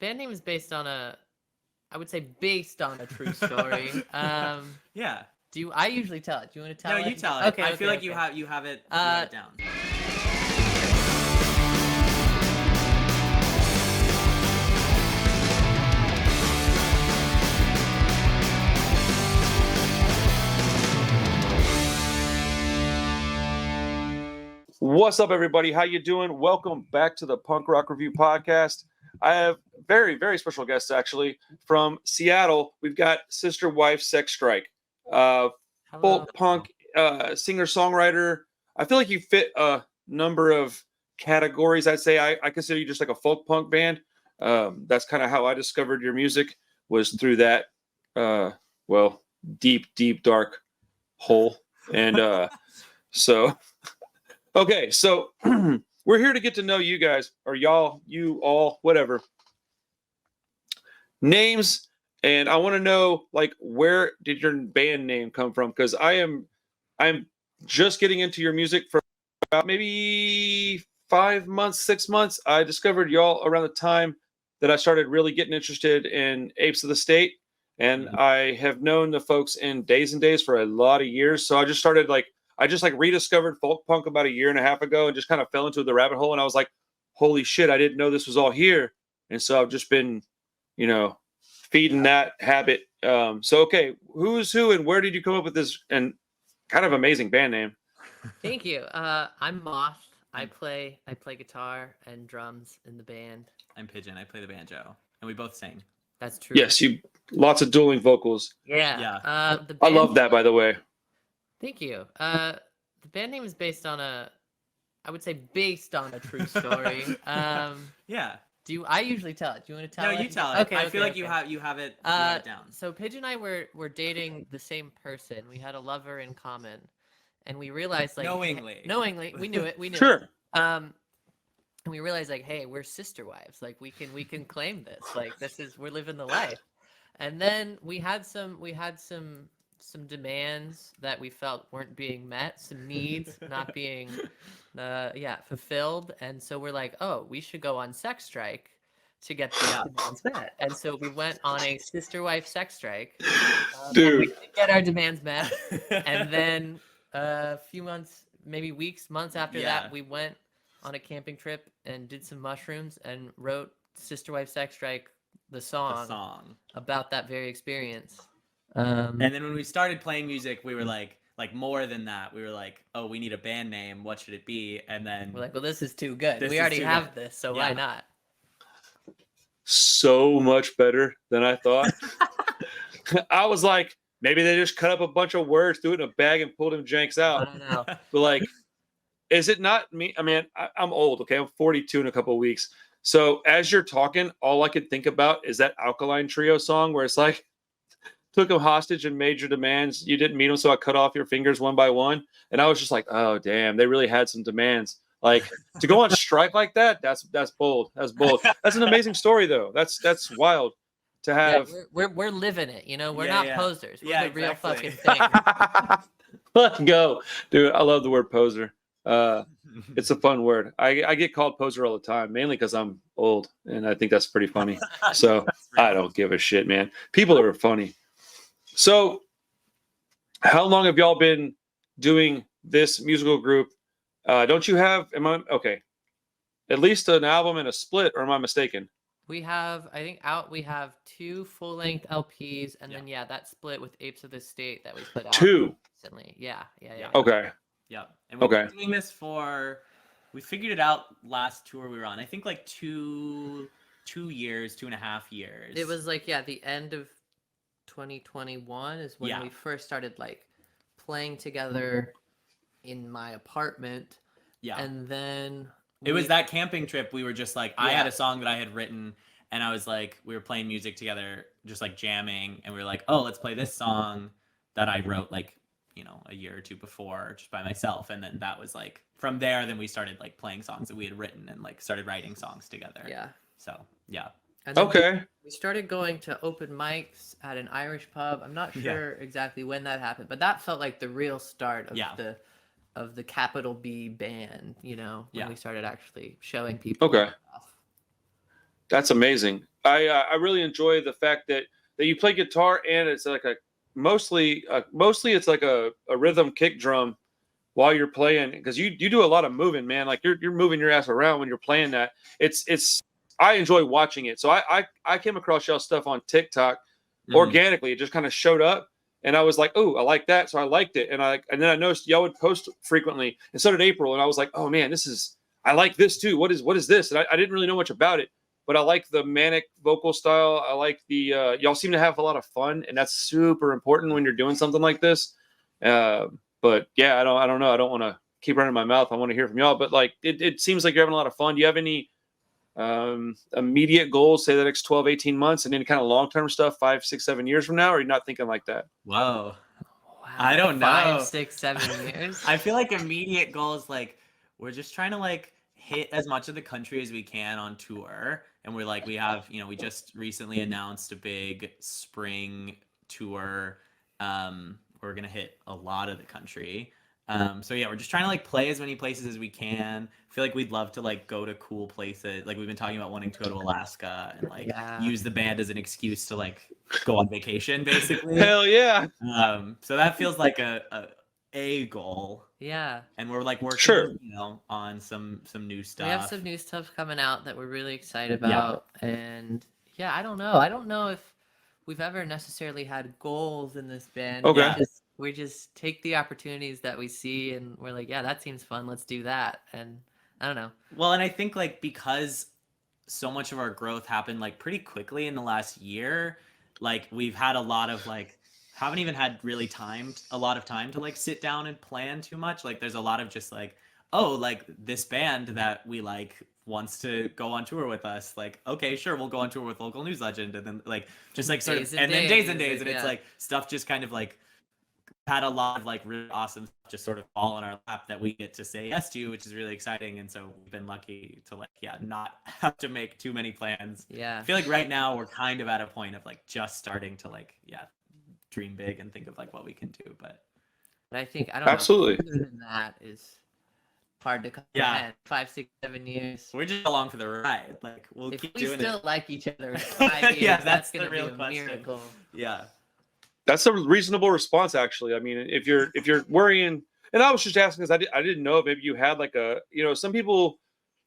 band name is based on I would say based on a true story. Yeah. I usually tell it. Do you want to tell No, it? you tell it. Okay, I feel like okay. you have it down. What's up, everybody? How you doing? Welcome back to the Punk Rock Review podcast. I have very, very special guests, actually, from Seattle. We've got Sister Wife Sex Strike, folk punk singer-songwriter. I feel like you fit a number of categories. I'd say I consider you just like a folk punk band. That's kind of how I discovered your music, was through that, deep, deep, dark hole. And so... Okay, so we're here to get to know you guys, or y'all, you all, whatever. Names, and I want to know, like, where did your band name come from? Because I'm just getting into your music for about maybe 5 months, 6 months. I discovered y'all around the time that I started really getting interested in Apes of the State, and I have known the folks in Days and Days for a lot of years. So I just started rediscovered folk punk about a year and a half ago and just kind of fell into the rabbit hole. And I was like, holy shit, I didn't know this was all here. And so I've just been, feeding that habit. Okay, who's who and where did you come up with this and kind of amazing band name? Thank you. I'm Moth. I play guitar and drums in the band. I'm Pigeon. I play the banjo. And we both sing. That's true. Yes, lots of dueling vocals. Yeah. I love that, by the way. Thank you. The band name is based on I would say based on a true story. Yeah. I usually tell it? Do you want to tell it? No, you tell it. Okay, I feel like you have it down. So Pidge and I were dating the same person. We had a lover in common, and we realized knowingly, we knew it. We knew sure. It. And we realized hey, we're sister wives. Like we can claim this. Like we're living the life. And then we had some demands that we felt weren't being met, some needs not being fulfilled, and so we're like, oh, we should go on sex strike to get these demands met. And so we went on a sister wife sex strike. Dude, we did get our demands met, and then a few months, maybe weeks, months after that, we went on a camping trip and did some mushrooms and wrote Sister Wife Sex Strike, the song about that very experience. And then when we started playing music, we were like more than that. We were like, oh, we need a band name. What should it be? And then we're like, well, this is too good. We already have this, so why not? So much better than I thought. I was like, maybe they just cut up a bunch of words, threw it in a bag, and pulled them janks out. I don't know. But like, is it not me? I mean, I'm old. Okay, I'm 42 in a couple of weeks. So as you're talking, all I could think about is that Alkaline Trio song where it's like, took him hostage and made your demands. You didn't meet him, so I cut off your fingers one by one. And I was just like, oh, damn, they really had some demands. Like, to go on strike like that, that's bold. That's bold. That's an amazing story, though. That's wild to have. Yeah, we're living it, We're not posers. We're the real fucking thing. Let's go. Dude, I love the word poser. It's a fun word. I get called poser all the time, mainly because I'm old, and I think that's pretty funny. So I don't give a shit, man. People are funny. So, how long have y'all been doing this musical group? Don't you have? At least an album and a split, or am I mistaken? We have, I think, we have 2 full-length LPs, and then that split with Apes of the State that we put out 2 recently. Yeah. Okay. Yeah. And we've been doing this we figured it out last tour we were on. I think like 2 years, 2.5 years. It was the end of 2021 is when we first started playing together in my apartment. Yeah. And then it was that camping trip. We were just like, I had a song that I had written, and I was like, we were playing music together, just jamming, and we were like, oh, let's play this song that I wrote a year or 2 before just by myself. And then that was from there, then we started playing songs that we had written and started writing songs together. Yeah. So yeah. And then we started going to open mics at an Irish pub. I'm not sure exactly when that happened, but that felt like the real start of the capital B band, when we started actually showing people. Okay. That's amazing. I really enjoy the fact that you play guitar and it's like a mostly it's like a rhythm kick drum while you're playing, because you do a lot of moving, man. Like you're moving your ass around when you're playing that. It's I enjoy watching it. So I came across y'all stuff on TikTok organically. It just kind of showed up, and I was like, oh, I like that, so I liked it, and then I noticed y'all would post frequently, and so did April, and I was like, oh man, I like this too. What is this? And I didn't really know much about it, but I like the manic vocal style. I like the y'all seem to have a lot of fun, and that's super important when you're doing something like this. But yeah, I don't know. I don't want to keep running my mouth. I want to hear from y'all. But like, it seems like you're having a lot of fun. Do you have any immediate goals, say the next 12, 18 months, and any kind of long-term stuff, 5, 6, 7 years from now? Or are you not thinking like that? Whoa. Wow, I don't know. 5, 6, 7 years. I feel like immediate goals, like we're just trying to like hit as much of the country as we can on tour. And we're like, we have, we just recently announced a big spring tour. We're going to hit a lot of the country. So yeah, we're just trying to like play as many places as we can. I feel like we'd love to like go to cool places. Like we've been talking about wanting to go to Alaska and like use the band as an excuse to like go on vacation, basically. Hell yeah. So that feels like a goal. Yeah. And we're like working, on some new stuff. We have some new stuff coming out that we're really excited about. Yeah. And yeah, I don't know if we've ever necessarily had goals in this band. Okay. We just take the opportunities that we see and we're like, yeah, that seems fun. Let's do that. And I don't know. Well, and I think like because so much of our growth happened like pretty quickly in the last year, like we've had a lot of like, haven't even had really a lot of time to like sit down and plan too much. Like there's a lot of just like, oh, like this band that we like wants to go on tour with us. Like, okay, sure, we'll go on tour with Local News Legend. And then like, just like sort of, and then days and days. And it's like stuff just kind of like had a lot of like really awesome stuff just sort of fall in our lap that we get to say yes to, which is really exciting. And so we've been lucky to like, not have to make too many plans. Yeah. I feel like right now we're kind of at a point of like just starting to like, dream big and think of like what we can do. But I think, I don't know. Absolutely. Other than that is hard to comprehend. 5, 6, 7 years. We're just along for the ride. Like we'll keep doing it. If we still like each other in 5 years, that's going to be a question. miracle. Yeah. That's a reasonable response, actually. I mean, if you're worrying, and I was just asking because I didn't know if maybe you had like some people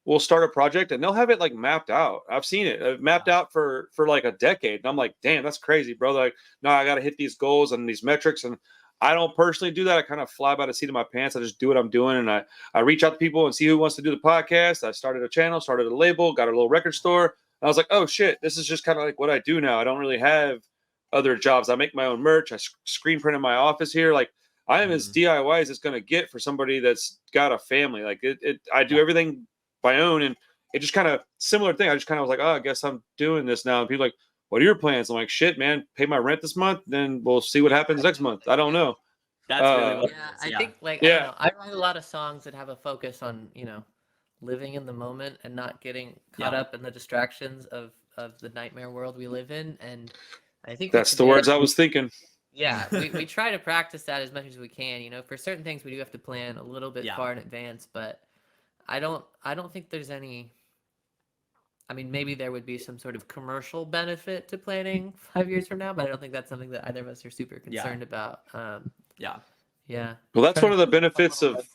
will start a project and they'll have it like mapped out. I've seen it. I've mapped out for like a decade, and I'm like, damn, that's crazy, bro. Like, no, I got to hit these goals and these metrics, and I don't personally do that. I kind of fly by the seat of my pants. I just do what I'm doing, and I reach out to people and see who wants to do the podcast. I started a channel, started a label, got a little record store. And I was like, oh shit, this is just kind of like what I do now. I don't really have other jobs. I make my own merch. I screen print in my office here. Like I am as DIY as it's going to get for somebody that's got a family. Like I do everything my own, and it just kind of similar thing. I just kind of was like, oh, I guess I'm doing this now. And people are like, what are your plans? I'm like, shit, man, pay my rent this month, then we'll see what happens next month. I don't know. That's really what I think like I don't know. I write a lot of songs that have a focus on living in the moment and not getting caught up in the distractions of the nightmare world we live in. And I think that's the words I was thinking. Yeah, we try to practice that as much as we can. For certain things we do have to plan a little bit far in advance, but I don't think there's any. I mean, maybe there would be some sort of commercial benefit to planning 5 years from now, but I don't think that's something that either of us are super concerned about. Yeah. Well, that's one of the benefits of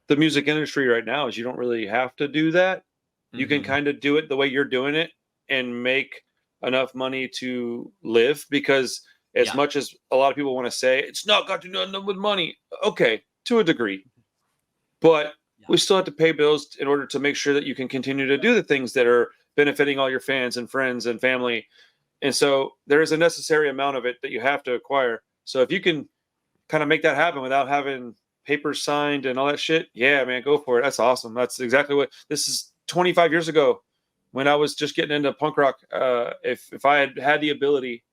the music industry right now is you don't really have to do that. You can kind of do it the way you're doing it and make enough money to live, because as much as a lot of people want to say it's not got to do nothing with money, okay, to a degree, but we still have to pay bills in order to make sure that you can continue to do the things that are benefiting all your fans and friends and family. And so there is a necessary amount of it that you have to acquire. So if you can kind of make that happen without having papers signed and all that shit, yeah, man, go for it. That's awesome. That's exactly what this is. 25 years ago, when I was just getting into punk rock, if I had the ability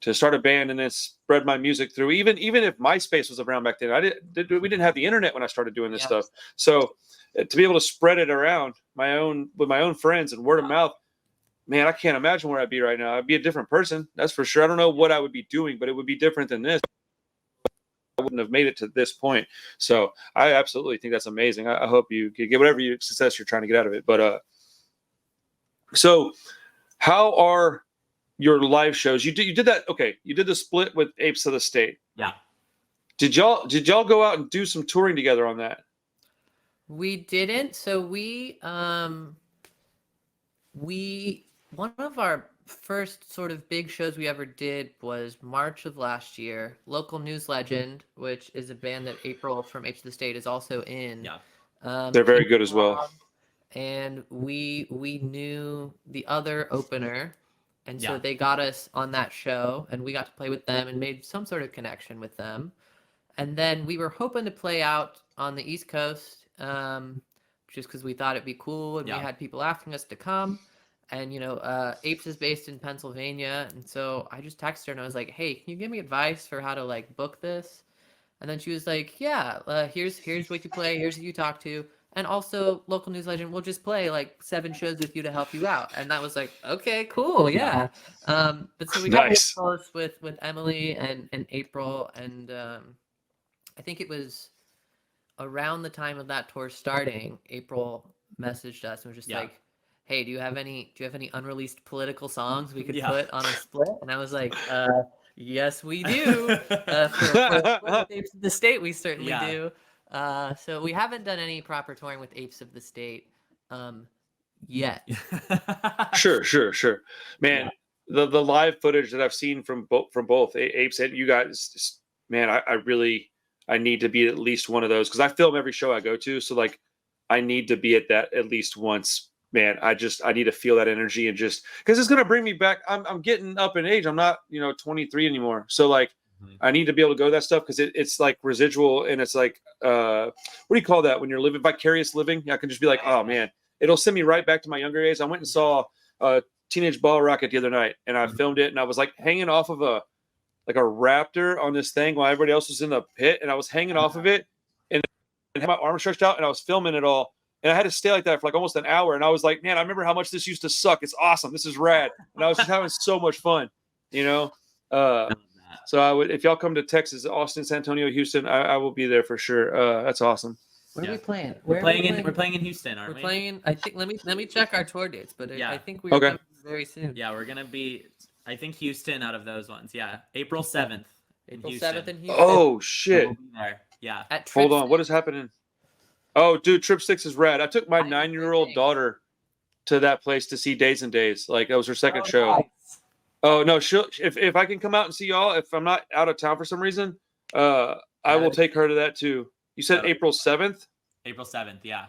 to start a band and then spread my music through, even if MySpace was around back then, we didn't have the internet when I started doing this stuff. So to be able to spread it around with my own friends and word of mouth, man, I can't imagine where I'd be right now. I'd be a different person, that's for sure. I don't know what I would be doing, but it would be different than this. I wouldn't have made it to this point. So I absolutely think that's amazing. I hope you get whatever success you're trying to get out of it. But so how are your live shows? You did that. Okay, you did the split with Apes of the State. Yeah. Did y'all go out and do some touring together on that? We didn't. So one of our first sort of big shows we ever did was March of last year. Local News Legend, which is a band that April from H to the State is also in. Yeah. They're very came good as well. along, and we knew the other opener, and so Yeah. they got us on that show, and we got to play with them and made some sort of connection with them. And then we were hoping to play out on the East Coast, just because we thought it'd be cool, and we Yeah. had people asking us to come. And Apes is based in Pennsylvania, and so I just texted her and I was like, "Hey, can you give me advice for how to like book this?" And then she was like, "Yeah, here's what you play, here's who you talk to, and also Local News Legend will just play like 7 shows with you to help you out." And that was like, "Okay, cool, yeah." But so we got really Nice. close with Emily and April, and I think it was around the time of that tour starting. April messaged us and was just Yeah. like, "Hey, do you have any unreleased political songs we could Yeah. put on a split?" And I was like, "Yes, we do. For Apes of the State, we certainly Yeah. do." So we haven't done any proper touring with Apes of the State yet. Sure. Man, the live footage that I've seen from both Apes and you guys, man, I need to be at least one of those because I film every show I go to. So like, I need to be at that at least once. Man, I need to feel that energy and just because it's gonna bring me back. I'm getting up in age. I'm not 23 anymore. So like, I need to be able to go to that stuff because it's like residual and it's like what do you call that when you're living vicarious living? I can just be like, oh man, it'll send me right back to my younger days. I went and saw Teenage Ball Rocket the other night and I filmed it and I was like hanging off of a raptor on this thing while everybody else was in the pit and I was hanging off of it and had my arm stretched out and I was filming it all and I had to stay like that for like almost an hour and I was like, man, I remember how much this used to suck. It's awesome. This is rad. And I was just having so much fun, so I would, if y'all come to Texas, Austin, San Antonio, Houston, I will be there for sure. That's awesome. Where are we playing? We're playing in Houston, aren't we? We're playing. I think. Let me check our tour dates, but Yeah. I think we're Okay. coming very soon. Yeah, we're gonna be. I think Houston out of those ones. Yeah, April 7th. April Houston. 7th in Houston. Oh So shit! we'll be there. Yeah. At Trip Hold on, what is Six. happening? Oh, dude, Trip 6 is rad. I took my I 9-year-old think- daughter to that place to see Days and Days. Like that was her second Oh, show. nice. Oh no, if I can come out and see y'all, if I'm not out of town for some reason, I will take her to that too. You said Okay. April 7th? April 7th. Yeah.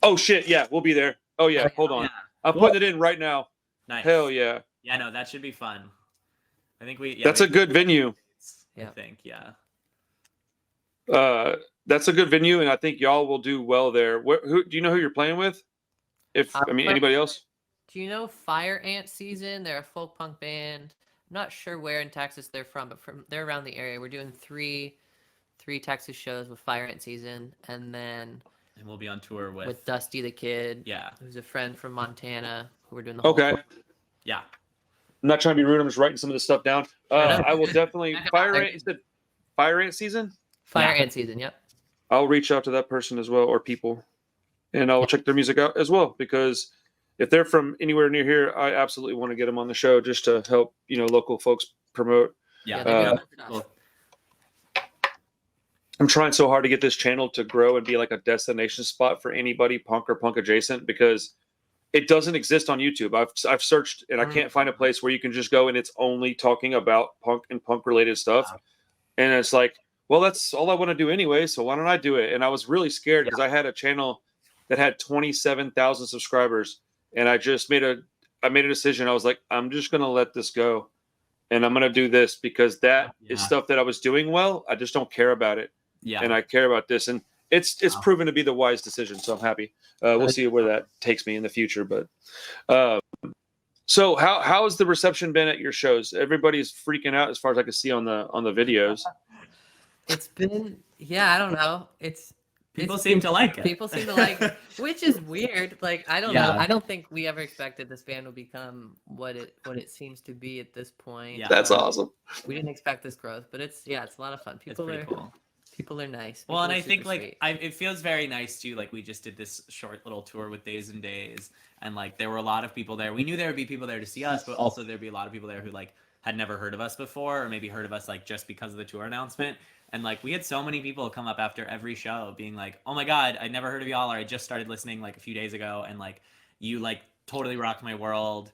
Oh shit, yeah, we'll be there. Oh yeah, hold on. Yeah. I'm putting it in right now. Nice. Hell yeah. Yeah, no, that should be fun. I think we. Yeah, That's a good venue. I think. Yeah. That's a good venue, and I think y'all will do well there. Who do you know who you're playing with? Anybody else? Do you know Fire Ant Season? They're a folk punk band. I'm not sure where in Texas they're from, but they're around the area. We're doing three Texas shows with Fire Ant Season, and then And we'll be on tour with Dusty the Kid, Yeah. who's a friend from Montana, who we're doing the whole Okay. tour. Yeah. I'm not trying to be rude. I'm just writing some of this stuff down. I will definitely Check 'em out. Fire Ant. You said Fire Ant Season. Fire Yeah. Ant Season. Yep. I'll reach out to that person as well or people, and I'll check their music out as well because if they're from anywhere near here, I absolutely want to get them on the show just to help local folks promote. Yeah. they're doing Uh, good stuff. Cool. I'm trying so hard to get this channel to grow and be like a destination spot for anybody punk or punk adjacent because it doesn't exist on YouTube. I've searched and I can't find a place where you can just go and it's only talking about punk and punk related stuff. Wow. And it's like, well, that's all I want to do anyway. So why don't I do it? And I was really scared because I had a channel that had 27,000 subscribers and I just made a decision. I was like, I'm just going to let this go and I'm going to do this because that is stuff that I was doing well. I just don't care about it. Yeah. And I care about this. And it's proven to be the wise decision. So I'm happy. We'll see where that takes me in the future. But so how has the reception been at your shows? Everybody's freaking out as far as I can see on the videos. It's been, I don't know. People seem to like it. People seem to like it, which is weird. Like, I don't know. I don't think we ever expected this band would become what it seems to be at this point. Yeah. That's awesome. We didn't expect this growth, but it's a lot of fun. It's pretty cool. People are nice. Well, and People are I think super like sweet. it feels very nice too. Like we just did this short little tour with Days and Days, and like there were a lot of people there. We knew there would be people there to see us, but also there'd be a lot of people there who like had never heard of us before, or maybe heard of us like just because of the tour announcement. And like we had so many people come up after every show being like, "Oh my God, I never heard of y'all," or "I just started listening like a few days ago," and like you like totally rocked my world.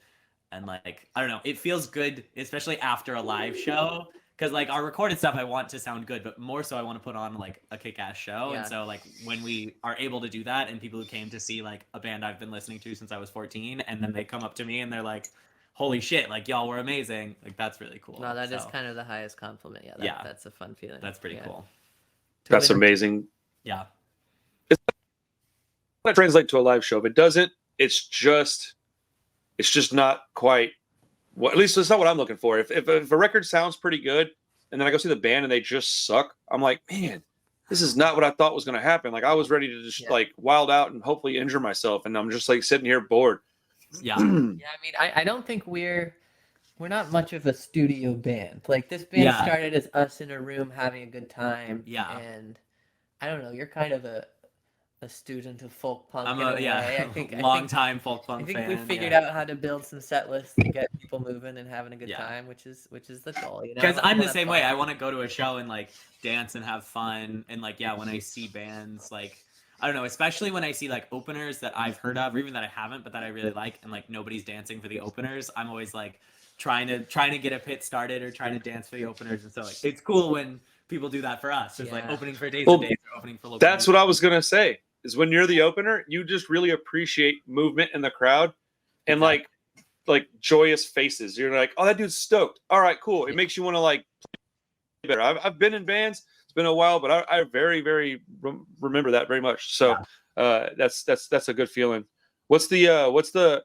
And like I don't know, it feels good, especially after a live show. Because like our recorded stuff, I want to sound good, but more so I want to put on like a kick-ass show. Yeah. And so like when we are able to do that, and people who came to see like a band I've been listening to since I was 14, and then they come up to me and they're like, "Holy shit! Like y'all were amazing!" Like that's really cool. No, that is So, kind of the highest compliment. Yeah, Yeah. that's a fun feeling. that's pretty Yeah. cool. That's amazing. Yeah. That translate to a live show. If it doesn't, it's just not quite. Well, at least it's not what I'm looking for. If a record sounds pretty good, and then I go see the band and they just suck, I'm like, man, this is not what I thought was going to happen. Like I was ready to just like wild out and hopefully injure myself, and I'm just like sitting here bored. Yeah. Yeah, I mean, I don't think we're not much of a studio band. Like this band Yeah. started as us in a room having a good time. Yeah. And I don't know, you're kind of a student of folk punk I'm in a a way. I think long time folk punk I think fan. we figured yeah. out how to build some set lists to get people moving and having a good Yeah. time, which is the goal. You know, Because I'm the People have same fun. way. I want to go to a show and like dance and have fun. And like, yeah, when I see bands, like, I don't know, especially when I see like openers that I've heard of, or even that I haven't, but that I really like, and like nobody's dancing for the openers, I'm always like trying to get a pit started or trying to dance for the openers. And so like, it's cool when people do that for us. It's like Yeah. opening for Days Well, and Days or opening for local. That's what I was gonna say. Is when you're the opener, you just really appreciate movement in the crowd, and like joyous faces. You're like, oh, that dude's stoked. All right, cool. It makes you want to like play better. I've been in bands. It's been a while, but I very very remember that very much. So that's a good feeling. What's the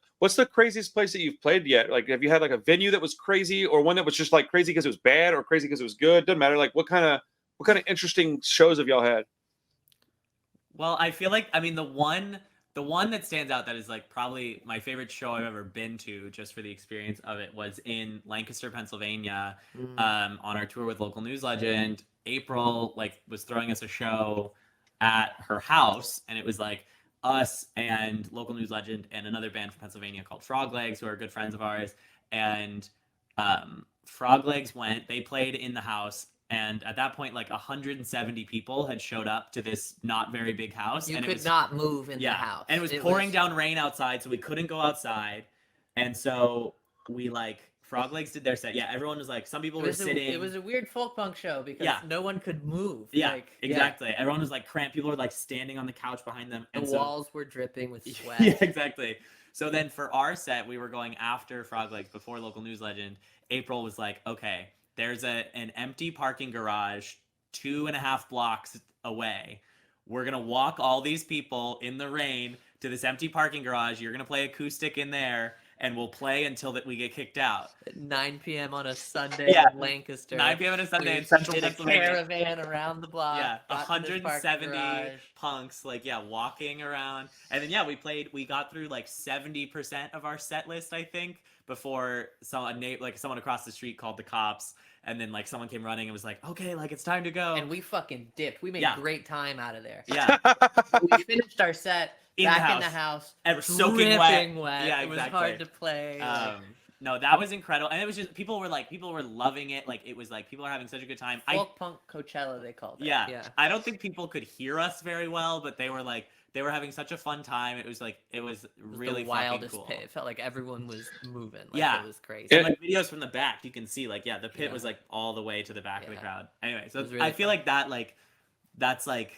craziest place that you've played yet? Like, have you had like a venue that was crazy, or one that was just like crazy because it was bad, or crazy because it was good? Doesn't matter. Like, what kind of interesting shows have y'all had? Well, I feel like, I mean, the one that stands out that is like probably my favorite show I've ever been to, just for the experience of it, was in Lancaster, Pennsylvania, on our tour with Local News Legend. April like was throwing us a show at her house, and it was like us and Local News Legend and another band from Pennsylvania called Frog Legs, who are good friends of ours. And Frog Legs they played in the house. And at that point, like 170 people had showed up to this not very big house. You and could it was, not move in the house. And it was pouring down rain outside, so we couldn't go outside. And so we like, Frog Legs did their set. Yeah, everyone was like, some people were sitting. It was a weird folk punk show because no one could move. Yeah, like, exactly. Everyone was like cramped. People were like standing on the couch behind them. The walls were dripping with sweat. Yeah, exactly. So then for our set, we were going after Frog Legs before Local News Legend. April was like, okay, there's an empty parking garage 2.5 blocks away. We're going to walk all these people in the rain to this empty parking garage. You're going to play acoustic in there, and we'll play until that we get kicked out. At 9 p.m. on a Sunday in Lancaster. 9 p.m. on a Sunday we in Central did Pennsylvania. a caravan around the block. Yeah, got to this parking 170 garage. punks, like, walking around. And then, we got through like 70% of our set list, I think, before someone across the street called the cops. And then like someone came running and was like, okay, like it's time to go. And we fucking dipped. We made great time out of there. Yeah. We finished our set in the house. And we're soaking wet. Yeah, it was hard to play. No, that was incredible. And it was just, people were loving it. Like, it was like, people are having such a good time. Folk punk Coachella, they called it. Yeah. I don't think people could hear us very well, but they were having such a fun time. It was really the wildest fucking cool. pit. It felt like everyone was moving. Like, Yeah. It was crazy. And like videos from the back, you can see the pit was like all the way to the back of the crowd. Anyway, so really I feel fun. like that's like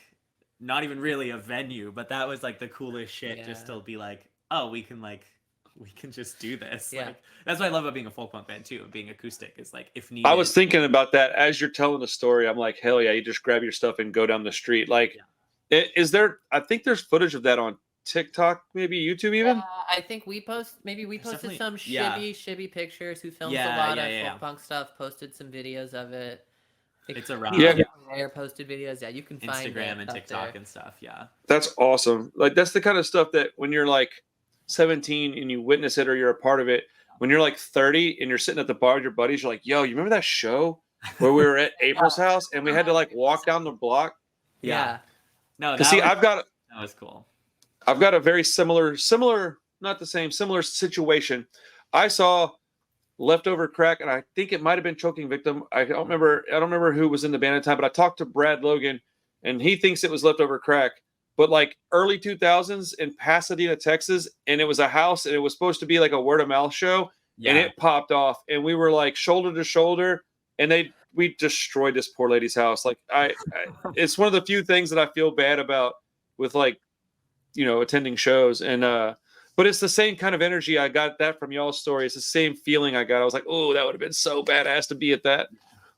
not even really a venue, but that was like the coolest shit, just to be like, oh, we can just do this. Yeah. Like, that's what I love about being a folk punk band too, being acoustic. Is like, if needed. I was thinking about that as you're telling the story. I'm like, hell yeah, you just grab your stuff and go down the street. Like, is there? I think there's footage of that on TikTok, maybe YouTube even. I think we posted some shibby pictures. Who films Yeah, a lot yeah, of yeah. folk punk stuff. Posted some videos of it. It's around. There posted videos. Yeah, you can find Instagram it and up TikTok there. and stuff. Yeah. That's awesome. Like, that's the kind of stuff that when you're like 17 and you witness it or you're a part of it, when you're like 30 and you're sitting at the bar with your buddies, you're like, yo, you remember that show? where we were at April's house and we had to like walk down the block. Yeah. No, Cause see, that was cool. I've got a very similar, not the same, similar situation. I saw Leftover Crack, and I think it might have been Choking Victim. I don't remember who was in the band at the time, but I talked to Brad Logan, and he thinks it was Leftover Crack. But like early 2000s in Pasadena, Texas, and it was a house, and it was supposed to be like a word of mouth show, and it popped off, and we were like shoulder to shoulder, and we destroyed this poor lady's house. Like it's one of the few things that I feel bad about with like, attending shows, and but it's the same kind of energy. I got that from y'all's story. It's the same feeling I got. I was like, oh, that would have been so badass to be at that.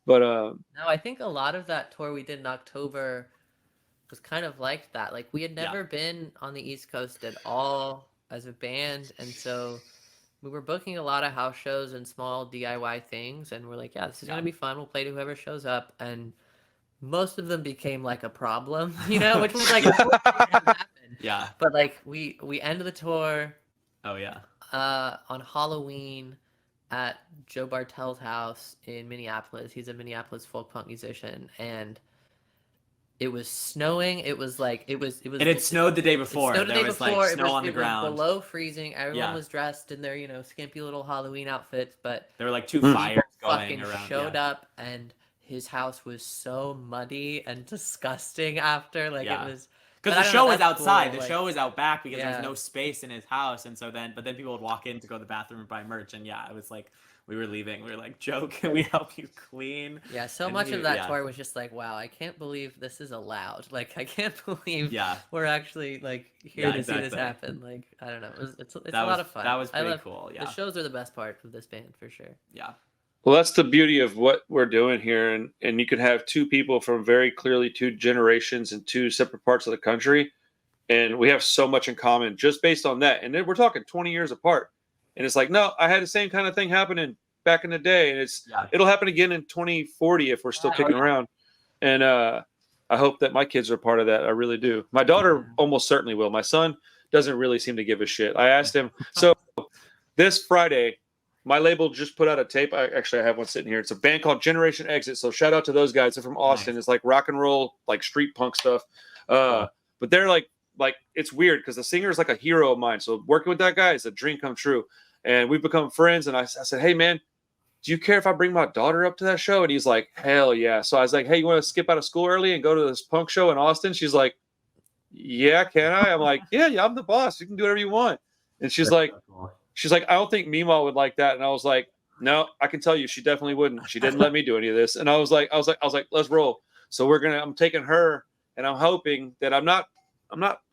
But no, I think a lot of that tour we did in October was kind of like that. Like we had never been on the East Coast at all as a band, and so we were booking a lot of house shows and small DIY things, and we're like, yeah, this is gonna be fun. We'll play to whoever shows up, and most of them became like a problem, which was like yeah. But like we ended the tour. Oh yeah. On Halloween at Joe Bartel's house in Minneapolis. He's a Minneapolis folk punk musician, and it was snowing. It was. It had snowed the day before. There was like snow on the ground. It was below freezing. Everyone was dressed in their skimpy little Halloween outfits, but there were like two fires going around. Showed up, and his house was so muddy and disgusting after. It was. Because the show was outside. Cool. The show was out back because there was no space in his house, and but then people would walk in to go to the bathroom and buy merch, and it was like we were leaving. We were like, Joe, can we help you clean? Yeah, much of that tour was just like, wow, I can't believe this is allowed. Like, I can't believe we're actually like here to see this happen. Like, I don't know. It's a lot of fun. That was pretty cool. Yeah, the shows are the best part of this band for sure. Yeah. Well, that's the beauty of what we're doing here, and you could have two people from very clearly two generations and two separate parts of the country. And we have so much in common just based on that. And then we're talking 20 years apart. And it's like, no, I had the same kind of thing happening back in the day. And it'll happen again in 2040 if we're still kicking around. And I hope that my kids are part of that. I really do. My daughter almost certainly will. My son doesn't really seem to give a shit. I asked him. So this Friday, my label just put out a tape. I have one sitting here. It's a band called Generation Exit. So shout out to those guys. They're from Austin. Nice. It's like rock and roll, like street punk stuff. But they're like it's weird because the singer is like a hero of mine. So working with that guy is a dream come true. And we've become friends. And I said, hey man, do you care if I bring my daughter up to that show? And he's like, hell yeah. So I was like, hey, you want to skip out of school early and go to this punk show in Austin? She's like, yeah, can I? I'm like, yeah, I'm the boss. You can do whatever you want. And she's like, I don't think Mima would like that. And I was like, no, I can tell you, she definitely wouldn't. She didn't let me do any of this. And I was like, let's roll. So I'm taking her, and I'm hoping that I'm not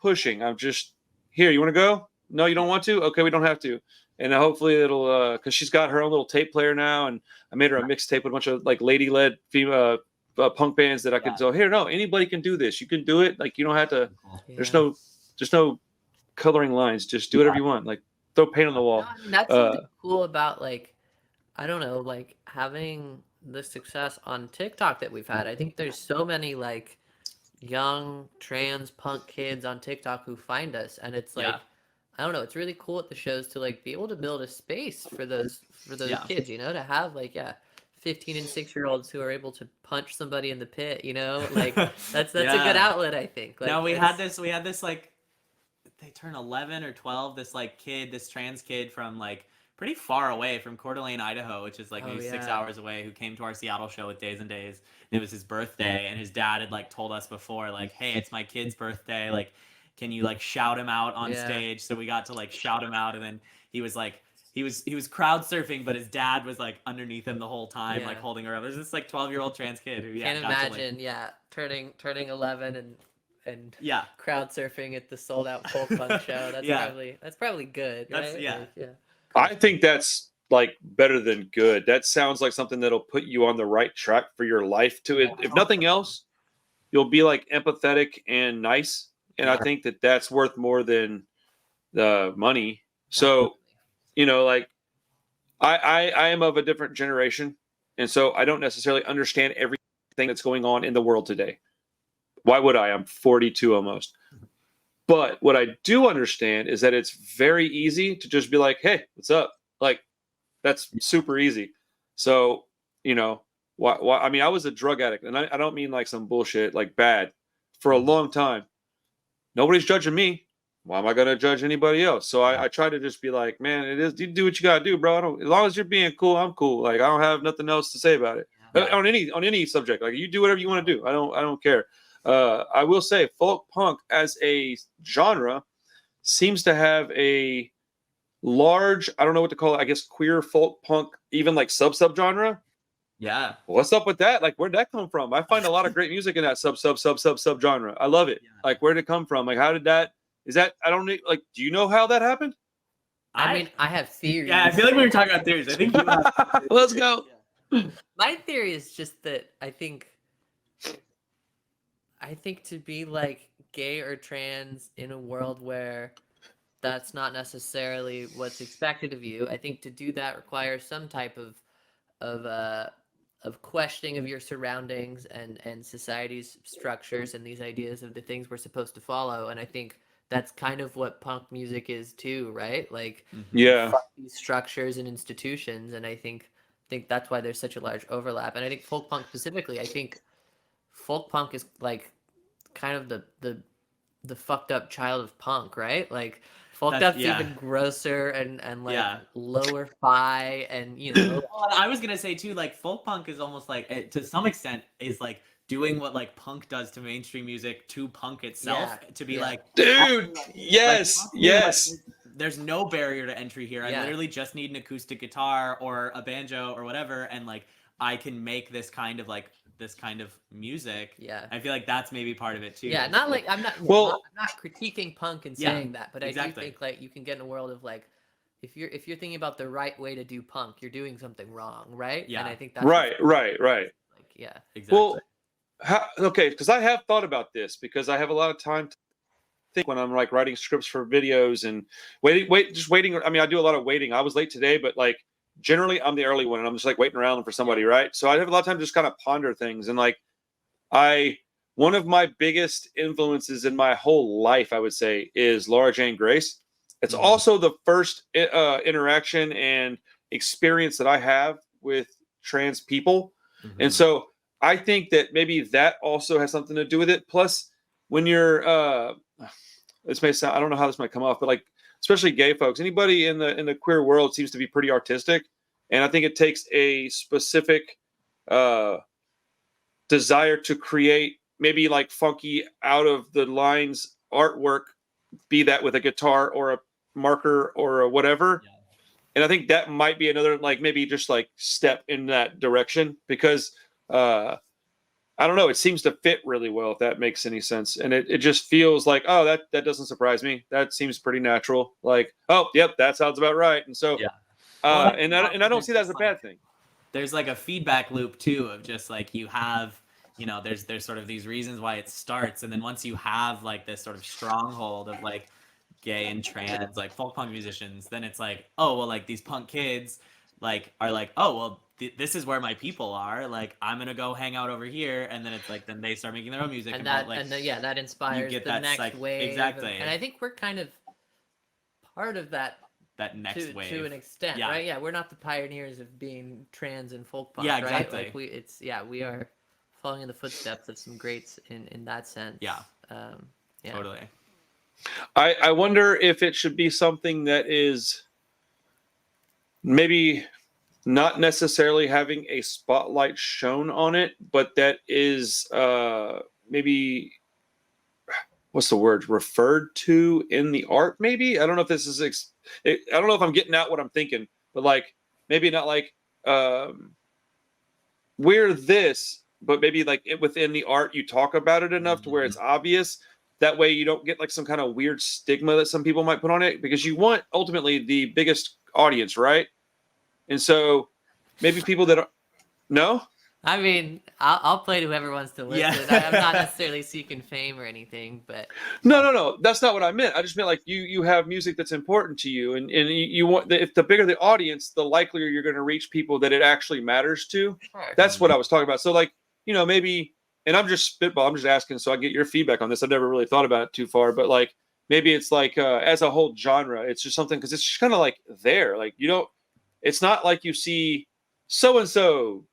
pushing. I'm just here. You want to go? No, you don't want to? Okay, we don't have to. And hopefully it'll, because she's got her own little tape player now, and I made her a mixtape with a bunch of like lady-led female punk bands that I could go, here, no, anybody can do this. You can do it. Like you don't have to. Yeah. There's no coloring lines. Just do whatever you want. Like throw paint on the wall. No, I mean, that's something cool about like, I don't know, like having the success on TikTok that we've had. I think there's so many like young trans punk kids on TikTok who find us, and it's like I don't know, it's really cool at the shows to like be able to build a space for those kids, to have like 15 and 6-year-olds who are able to punch somebody in the pit, like that's a good outlet, I think. Like, now we had this like they turn 11 or 12, this like kid, this trans kid from like pretty far away from Coeur d'Alene, Idaho, which is like maybe 6 hours away, who came to our Seattle show with Days and Days. And it was his birthday, and his dad had like told us before, like, hey, it's my kid's birthday. Like, can you like shout him out on stage? So we got to like shout him out, and then he was like, he was crowd surfing, but his dad was like underneath him the whole time, like holding her up. There's this like 12-year-old trans kid who can't imagine, turning 11 and crowd surfing at the sold out folk punk show. That's probably good. Right? I think that's like better than good. That sounds like something that'll put you on the right track for your life to it. If nothing else, you'll be like empathetic and nice. And I think that that's worth more than the money. So, like I am of a different generation. And so I don't necessarily understand everything that's going on in the world today. Why would I? I'm 42 almost. But what I do understand is that it's very easy to just be like, hey, what's up? Like, that's super easy. So, why I mean, I was a drug addict, and I don't mean like some bullshit, like bad, for a long time. Nobody's judging me. Why am I gonna judge anybody else? So I try to just be like, man, it is, you do what you gotta do, bro. As long as you're being cool, I'm cool. Like, I don't have nothing else to say about it. On any subject. Like, you do whatever you want to do. I don't care. I will say folk punk as a genre seems to have a large, I don't know what to call it, I guess queer folk punk, even like sub genre. Yeah. What's up with that? Like, where'd that come from? I find a lot of great music in that sub genre. I love it. Yeah. Like, where'd it come from? Like, how did that? Is that, I don't know, like, do you know how that happened? I mean, I have theories. Yeah, I feel like we were talking about theories. I think you have Let's go. My theory is just that I think to be like gay or trans in a world where that's not necessarily what's expected of you, I think to do that requires some type of questioning of your surroundings and society's structures and these ideas of the things we're supposed to follow. And I think that's kind of what punk music is too, right? Like, yeah, these structures and institutions. And I think that's why there's such a large overlap. And I think folk punk specifically, I think folk punk is like kind of the fucked up child of punk, right? Like, folk up's even grosser and like lower fi, and you know. Well, I was gonna say too, like folk punk is almost like, to some extent, is like doing what like punk does to mainstream music to punk itself, to be like, dude, yes, like, yes. Like, there's no barrier to entry here. I literally just need an acoustic guitar or a banjo or whatever, and like I can make this kind of music. Yeah, I feel like that's maybe part of it too. Yeah, not like I'm not critiquing punk and saying that, but I do think like you can get in a world of like, if you're thinking about the right way to do punk, you're doing something wrong, right? Yeah, and I think that's right. Like, yeah, exactly. Well, okay, because I have thought about this, because I have a lot of time to think when I'm like writing scripts for videos and waiting. I mean, I do a lot of waiting. I was late today, but like generally I'm the early one, and I'm just like waiting around for somebody, right? So I have a lot of time to just kind of ponder things, and like one of my biggest influences in my whole life, I would say, is Laura Jane Grace. It's also the first interaction and experience that I have with trans people. And so I think that maybe that also has something to do with it. Plus, when you're this may sound, I don't know how this might come off, but like, especially gay folks, anybody in the queer world seems to be pretty artistic. And I think it takes a specific desire to create maybe like funky, out of the lines artwork, be that with a guitar or a marker or a whatever. And I think that might be another, like, maybe just like step in that direction, because I don't know, it seems to fit really well, if that makes any sense. And it just feels like, oh, that doesn't surprise me. That seems pretty natural. Like, oh, yep, that sounds about right. And so and I don't see that as a bad thing. There's like a feedback loop too, of just like, you have, there's sort of these reasons why it starts, and then once you have like this sort of stronghold of like gay and trans like folk punk musicians, then it's like, oh well, like these punk kids like are like, oh well, this is where my people are, like I'm gonna go hang out over here, and then it's like, then they start making their own music, and that inspires the next wave. Exactly. And I think we're kind of part of that next wave to an extent, right? Yeah, we're not the pioneers of being trans and folk punk, exactly. Right? Like we are following in the footsteps of some greats in that sense. Totally. I wonder if it should be something that is maybe not necessarily having a spotlight shown on it, but that is maybe, what's the word, referred to in the art, maybe? I don't know if this is I don't know if I'm getting out what I'm thinking, but like, maybe not like we're this, but maybe like within the art you talk about it enough to where it's obvious. That way you don't get like some kind of weird stigma that some people might put on it, because you want ultimately the biggest audience, right? And so maybe people that are, no? I mean, I'll play to whoever wants to listen. I'm not necessarily seeking fame or anything, but no, that's not what I meant. I just meant like you have music that's important to you, and you want, if the bigger the audience, the likelier you're going to reach people that it actually matters to. Sure. That's what I was talking about. So like, maybe, and I'm just spitball, I'm just asking so I get your feedback on this. I've never really thought about it too far, but like maybe it's like as a whole genre, it's just something, because it's just kind of like there, like it's not like you see so and so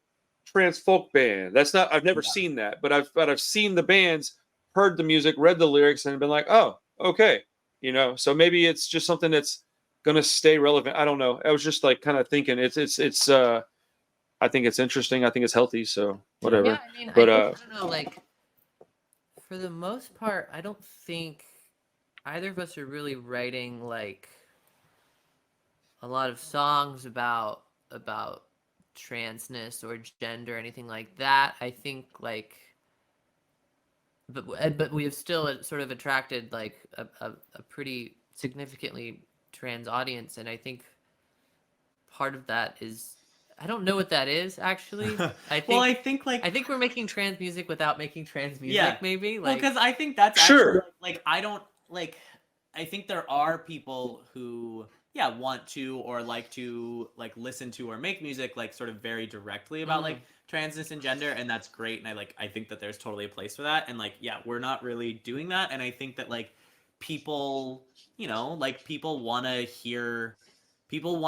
trans folk band. That's not. I've never seen that, but I've seen the bands, heard the music, read the lyrics, and been like, oh, okay, you know. So maybe it's just something that's gonna stay relevant. I don't know. I was just like kind of thinking it's. I think it's interesting. I think it's healthy. So whatever. Yeah, I mean, but I don't know. Like, for the most part, I don't think either of us are really writing like a lot of songs about transness or gender or anything like that. I think like, but we have still sort of attracted like a pretty significantly trans audience, and I think part of that is, I don't know what that is actually. I think I think we're making trans music without making trans music, maybe. Well, Like, because I think that's Sure. actually like I don't like. I think there are people who want to or like to like listen to or make music like sort of very directly about like transness and gender, and that's great. And I think that there's totally a place for that. And like we're not really doing that. And I think that like people, like people want to hear people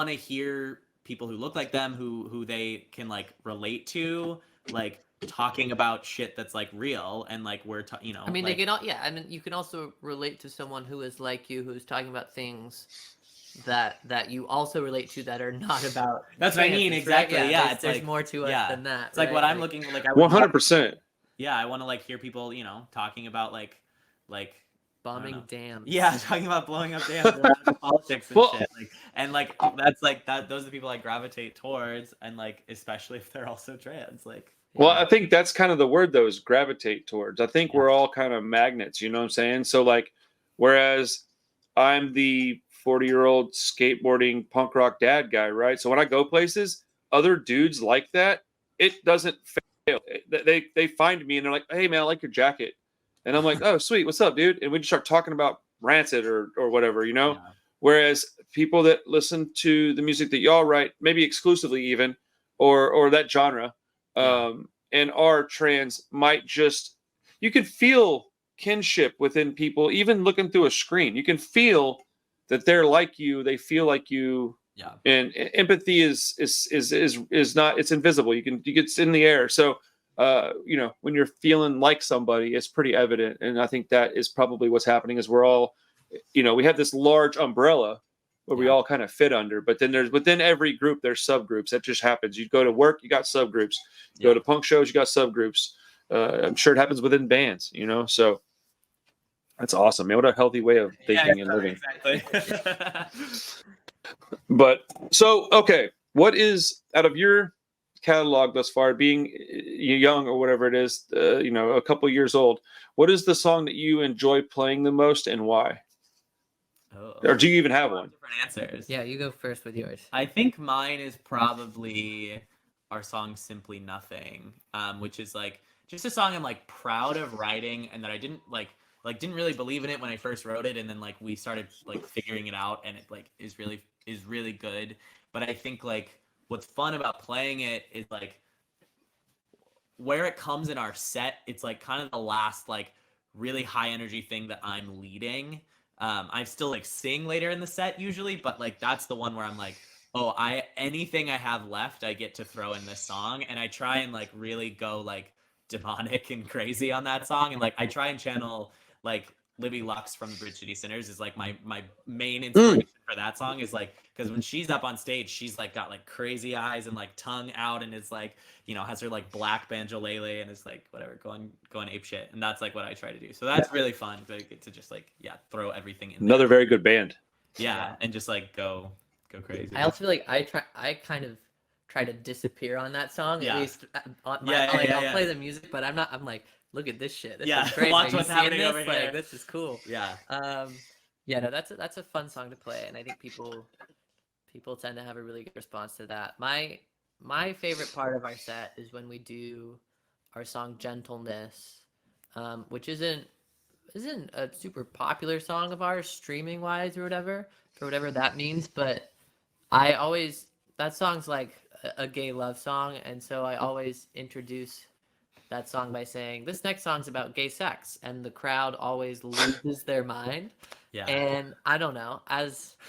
who look like them, who they can like relate to, like talking about shit that's like real, and like I mean, like, they can all, I mean, you can also relate to someone who is like you, who's talking about things that you also relate to that are not about. That's what I mean, right? exactly. Yeah, there's like, more to us than that. It's like right? what I'm looking like. I 100%. I want to like hear people, talking about like bombing dams. Yeah, talking about blowing up dams, and politics and shit. Like, and like that's like that. Those are the people I gravitate towards, and like especially if they're also trans. Like, well, I think that's kind of the word though, is gravitate towards. I think we're all kind of magnets. You know what I'm saying? So like, whereas I'm the 40-year-old skateboarding punk rock dad guy, right? So when I go places, other dudes like that, it doesn't fail. They find me and they're like, "Hey man, I like your jacket," and I'm like, "Oh sweet, what's up, dude?" And we just start talking about Rancid or whatever, you know. Yeah. Whereas people that listen to the music that y'all write, maybe exclusively even, or that genre, and are trans, might just, you can feel kinship within people, even looking through a screen. You can feel that they're like you, they feel like you. Yeah. And empathy is not, it's invisible. It's in the air. So when you're feeling like somebody, it's pretty evident. And I think that is probably what's happening, is we're all, we have this large umbrella where we all kind of fit under, but then within every group there's subgroups. That just happens. You go to work, you got subgroups. You go to punk shows, you got subgroups. I'm sure it happens within bands, so that's awesome, man. What a healthy way of thinking and living. Exactly. But so, okay, what is, out of your catalog thus far, being young or whatever it is, a couple years old, what is the song that you enjoy playing the most, and why? Or do you even have one? Different answers. Yeah, you go first with yours. I think mine is probably our song "Simply Nothing," which is like just a song I'm like proud of writing, and that I didn't didn't really believe in it when I first wrote it, and then like we started like figuring it out, and it like is really good. But I think like what's fun about playing it is like where it comes in our set. It's like kind of the last like really high energy thing that I'm leading. I still like sing later in the set usually, but like that's the one where I'm like, oh, anything I have left, I get to throw in this song, and I try and like really go like demonic and crazy on that song, and like I try and channel like Libby Lux from the Bridge City Sinners is like my main inspiration for that song, is like because when she's up on stage, she's like got like crazy eyes and like tongue out, and is like has her like black banjolele and is like whatever going ape shit, and that's like what I try to do. So that's really fun to get to just like throw everything in. Another very good band. Yeah, and just like go crazy. I also feel like I kind of try to disappear on that song. At least I'll play the music, but I'm like, look at this shit. This is crazy. Watch what's happening over here. here. This is cool. Yeah. No, that's a fun song to play, and I think people tend to have a really good response to that. My favorite part of our set is when we do our song "Gentleness," which isn't a super popular song of ours streaming wise or whatever, for whatever that means, but that song's like a gay love song, and so I always introduce that song by saying, this next song's about gay sex, and the crowd always loses their mind. Yeah. And I don't know,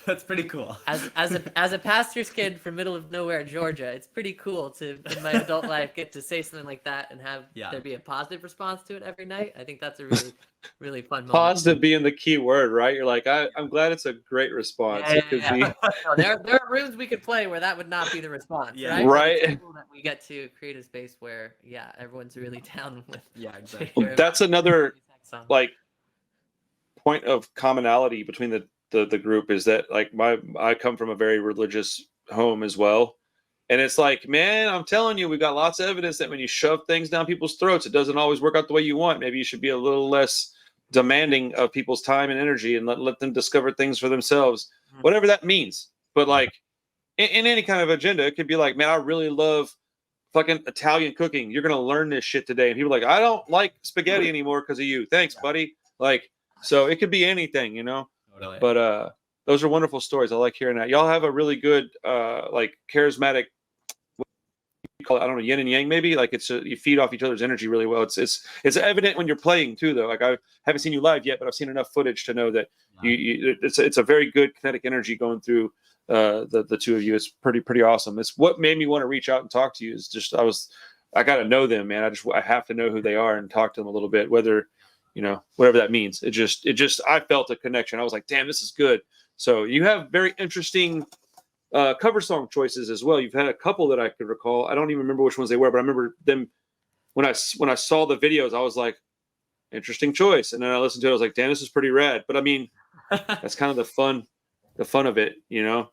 That's pretty cool. as a pastor's kid from middle of nowhere, Georgia, it's pretty cool to in my adult life get to say something like that and have there be a positive response to it every night. I think that's a really, really fun moment. Positive being the key word, right? You're like, I'm glad it's a great response. It could be. No, there are rooms we could play where that would not be the response, right? Right. But it's cool that we get to create a space where, everyone's really down with. Exactly. That's another like point of commonality between the group is that like I come from a very religious home as well. And it's like, man, I'm telling you, we've got lots of evidence that when you shove things down people's throats, it doesn't always work out the way you want. Maybe you should be a little less demanding of people's time and energy and let them discover things for themselves, whatever that means. But like in any kind of agenda, it could be like, man, I really love fucking Italian cooking. You're going to learn this shit today. And people are like, I don't like spaghetti anymore because of you. Thanks, buddy. Like, so it could be anything, you know? Totally. But those are wonderful stories. I like hearing that. Y'all have a really good, like charismatic, call it, I don't know, yin and yang maybe. Like you feed off each other's energy really well. It's evident when you're playing too, though. Like I haven't seen you live yet, but I've seen enough footage to know that it's a very good kinetic energy going through the two of you. It's pretty awesome. It's what made me want to reach out and talk to you. Is just I got to know them, man. I have to know who they are and talk to them a little bit, whether whatever that means. It just I felt a connection. I was like, damn, this is good. So you have very interesting cover song choices as well. You've had a couple that I could recall. I don't even remember which ones they were, but I remember them when I saw the videos. I was like, interesting choice, and then I listened to it. I was like, damn, this is pretty rad. But I mean, that's kind of the fun of it, you know?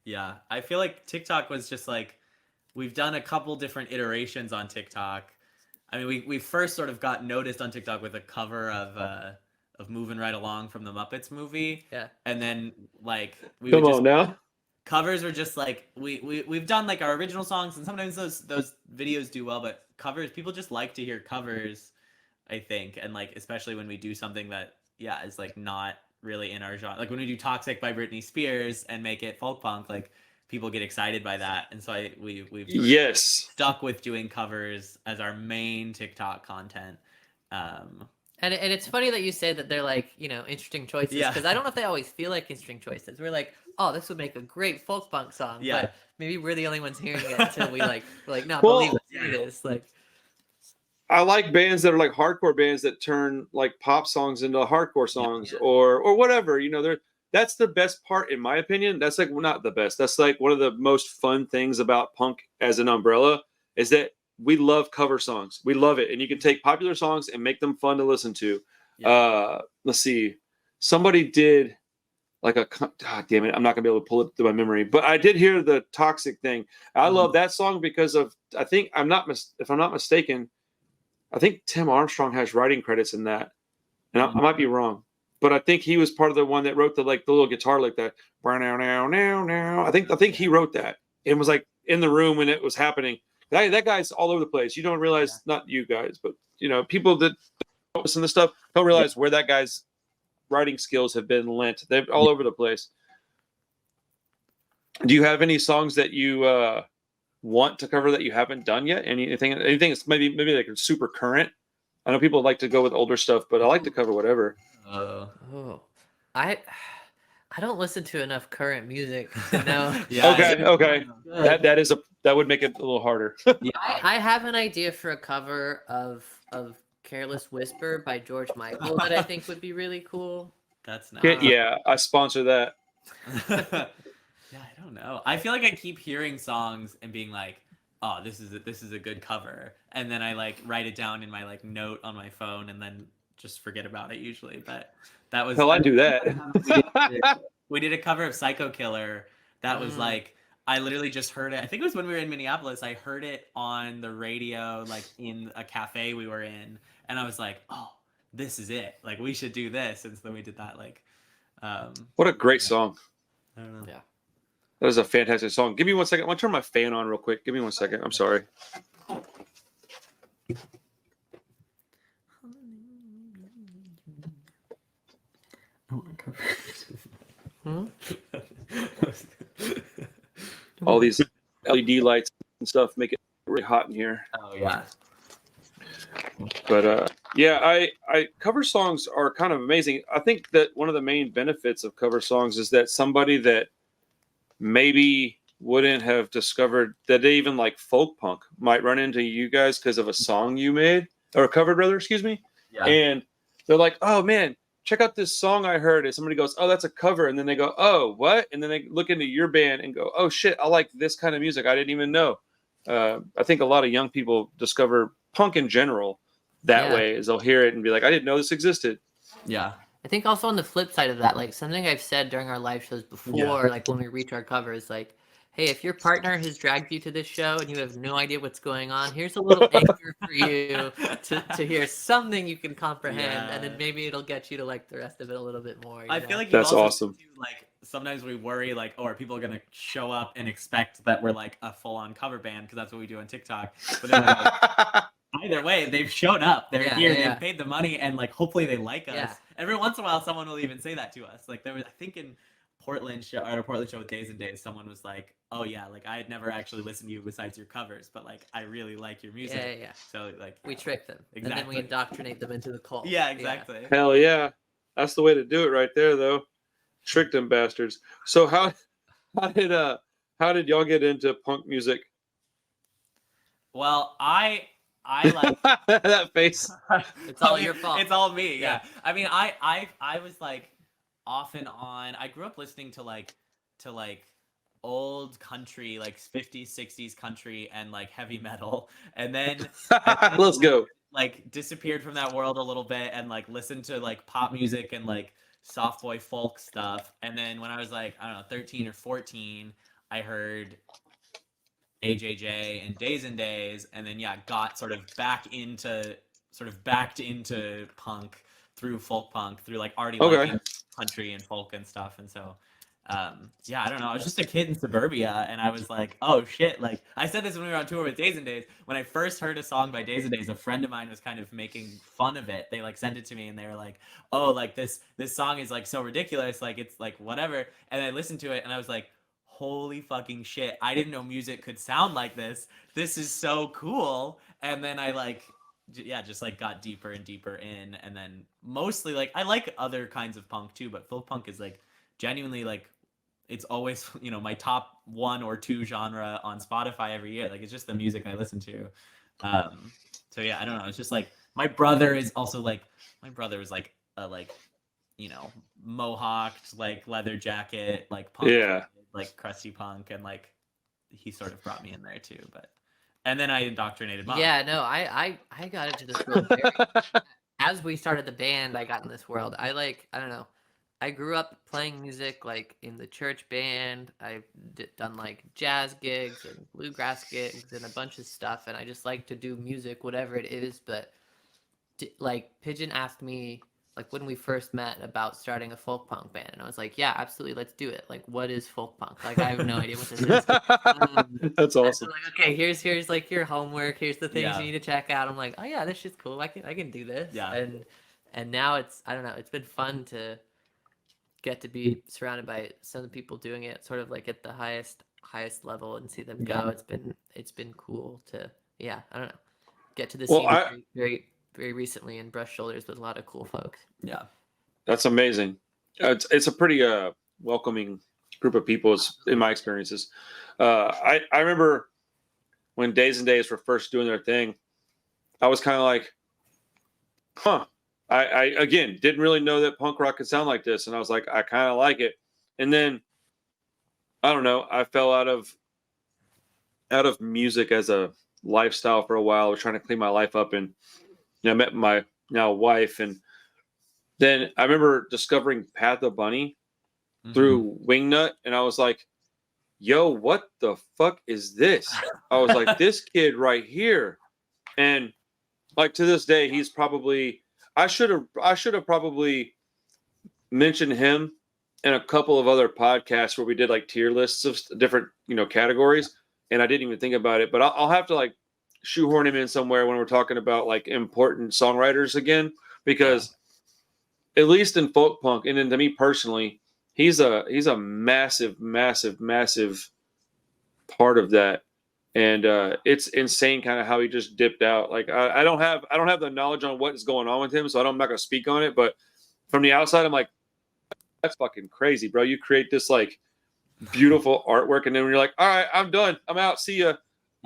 Yeah, I feel like TikTok was just like we've done a couple different iterations on TikTok. I mean, we first sort of got noticed on TikTok with a cover of "Moving Right Along" from the Muppets movie. Yeah, and then like Come on now. Covers were just like we've done like our original songs, and sometimes those videos do well, but covers, people just like to hear covers, I think, and like especially when we do something that is like not really in our genre, like when we do "Toxic" by Britney Spears and make it folk punk, like people get excited by that, and so we've stuck with doing covers as our main TikTok content. And it's funny that you say that they're like, interesting choices, because I don't know if they always feel like interesting choices. We're like, oh, this would make a great folk punk song, but maybe we're the only ones hearing it until we're like, no, believe it is. Like, I like bands that are like hardcore bands that turn like pop songs into hardcore songs or whatever. That's the best part, in my opinion. That's like, well, not the best. That's like one of the most fun things about punk as an umbrella is that we love cover songs. We love it. And you can take popular songs and make them fun to listen to. Let's see. Somebody did like God damn it. I'm not gonna be able to pull it through my memory, but I did hear the Toxic thing. I love that song because of, I think if I'm not mistaken, I think Tim Armstrong has writing credits in that. And I might be wrong, but I think he was part of the one that wrote the little guitar like that. I think he wrote that. It was like in the room when it was happening. That guy's all over the place. You don't realize, not you guys, but people that listen to stuff don't realize where that guy's writing skills have been lent. They're all over the place. Do you have any songs that you want to cover that you haven't done yet? Anything that's maybe like super current? I know people like to go with older stuff, but I like to cover whatever. I don't listen to enough current music to know. Okay. That would make it a little harder. I have an idea for a cover of "Careless Whisper" by George Michael that I think would be really cool. That's nice. I sponsor that. I don't know. I feel like I keep hearing songs and being like, oh, this is a good cover, and then I like write it down in my like note on my phone and then just forget about it usually. But that was I do that. We did a cover of "Psycho Killer" that was like, I literally just heard it. I think it was when we were in Minneapolis. I heard it on the radio, like in a cafe we were in, and I was like, oh, this is it. Like, we should do this. And so then we did that. Like, what a great song. I don't know. Yeah. That was a fantastic song. Give me 1 second. I want to turn my fan on real quick. Give me 1 second. I'm sorry. All these LED lights and stuff make it really hot in here. Oh yeah. But yeah, I cover songs are kind of amazing. I think that one of the main benefits of cover songs is that somebody that maybe wouldn't have discovered that they even like folk punk might run into you guys because of a song you made or covered rather, excuse me. Yeah. And they're like, oh man, check out this song I heard. And somebody goes, oh, that's a cover. And then they go, oh, what? And then they look into your band and go, oh shit, I like this kind of music. I didn't even know. I think a lot of young people discover punk in general that way, is they'll hear it and be like, I didn't know this existed. Yeah. I think also on the flip side of that, like something I've said during our live shows before, like when we reach our covers, like, hey, if your partner has dragged you to this show and you have no idea what's going on, here's a little anchor for you to hear something you can comprehend, and then maybe it'll get you to like the rest of it a little bit more. I feel like that's awesome. Too, like sometimes we worry like, oh, are people gonna show up and expect that we're like a full-on cover band because that's what we do on TikTok? But then like, either way, they've shown up. They're here. They've paid the money, and like hopefully they like us. Every once in a while, someone will even say that to us. Like there was, I think in Portland show with Days and Days, someone was like, "Oh yeah, like I had never actually listened to you besides your covers, but like I really like your music." Yeah. So like we trick them, and then we indoctrinate them into the cult. Yeah, exactly. Yeah. Hell yeah, that's the way to do it right there, though. Trick them bastards. So how did y'all get into punk music? Well, I like that face. It's all your fault. It's all me. Yeah. I mean, I was like off and on. I grew up listening to like old country, like 50s, 60s country and like heavy metal. And then let's go. Like disappeared from that world a little bit and like listened to like pop music and like soft boy folk stuff. And then when I was like, I don't know, 13 or 14, I heard AJJ and Days and Days, and then got backed into punk through folk punk, through like already liking country and folk and stuff. And so I don't know, I was just a kid in suburbia, and I was like, oh shit, like I said this when we were on tour with Days and Days. When I first heard a song by Days and Days, a friend of mine was kind of making fun of it. They like sent it to me and they were like, oh, like this song is like so ridiculous, like it's like whatever. And I listened to it and I was like, holy fucking shit, I didn't know music could sound like this. This is so cool. And then I like, just like got deeper and deeper in. And then mostly like, I like other kinds of punk too, but folk punk is like genuinely like, it's always, you know, my top 1 or 2 genre on Spotify every year. Like it's just the music I listen to. So yeah, I don't know. It's just like, my brother was like a like, you know, mohawked, like leather jacket, like punk. Yeah. Like crusty punk, and like he sort of brought me in there too, and then I indoctrinated Mom. Yeah, no, I got into this world as we started the band. I got in this world. I don't know, I grew up playing music like in the church band. I've done like jazz gigs and bluegrass gigs and a bunch of stuff, and I just like to do music, whatever it is. But like Pigeon asked me like when we first met about starting a folk punk band, and I was like, yeah, absolutely, let's do it. Like, what is folk punk? Like, I have no idea what this is. That's awesome. So like, okay, here's like your homework. Here's the things you need to check out. I'm like, oh yeah, this shit's cool. I can do this. Yeah. And now it's, I don't know, it's been fun to get to be surrounded by some of the people doing it sort of like at the highest level and see them go. It's been cool to I don't know, get to the scene very recently and brush shoulders with a lot of cool folks. Yeah, that's amazing. It's a pretty welcoming group of people, in my experiences. I remember when Days and Days were first doing their thing, I was kind of like, huh. I again didn't really know that punk rock could sound like this, and I was like, I kind of like it. And then I don't know, I fell out of music as a lifestyle for a while. I was trying to clean my life up, and I met my now wife, and then I remember discovering Path of Bunny through Wingnut, and I was like, yo, what the fuck is this? I was like, this kid right here. And like to this day, he's probably, I should have probably mentioned him in a couple of other podcasts where we did like tier lists of different, categories, and I didn't even think about it, but I'll have to like shoehorn him in somewhere when we're talking about like important songwriters again, because at least in folk punk, and then to me personally, he's a massive part of that. and it's insane kind of how he just dipped out. Like I don't have the knowledge on what is going on with him, so I'm not gonna speak on it. But from the outside, I'm like, that's fucking crazy, bro. You create this like beautiful artwork, and then you're like, all right, I'm done, I'm out, see ya.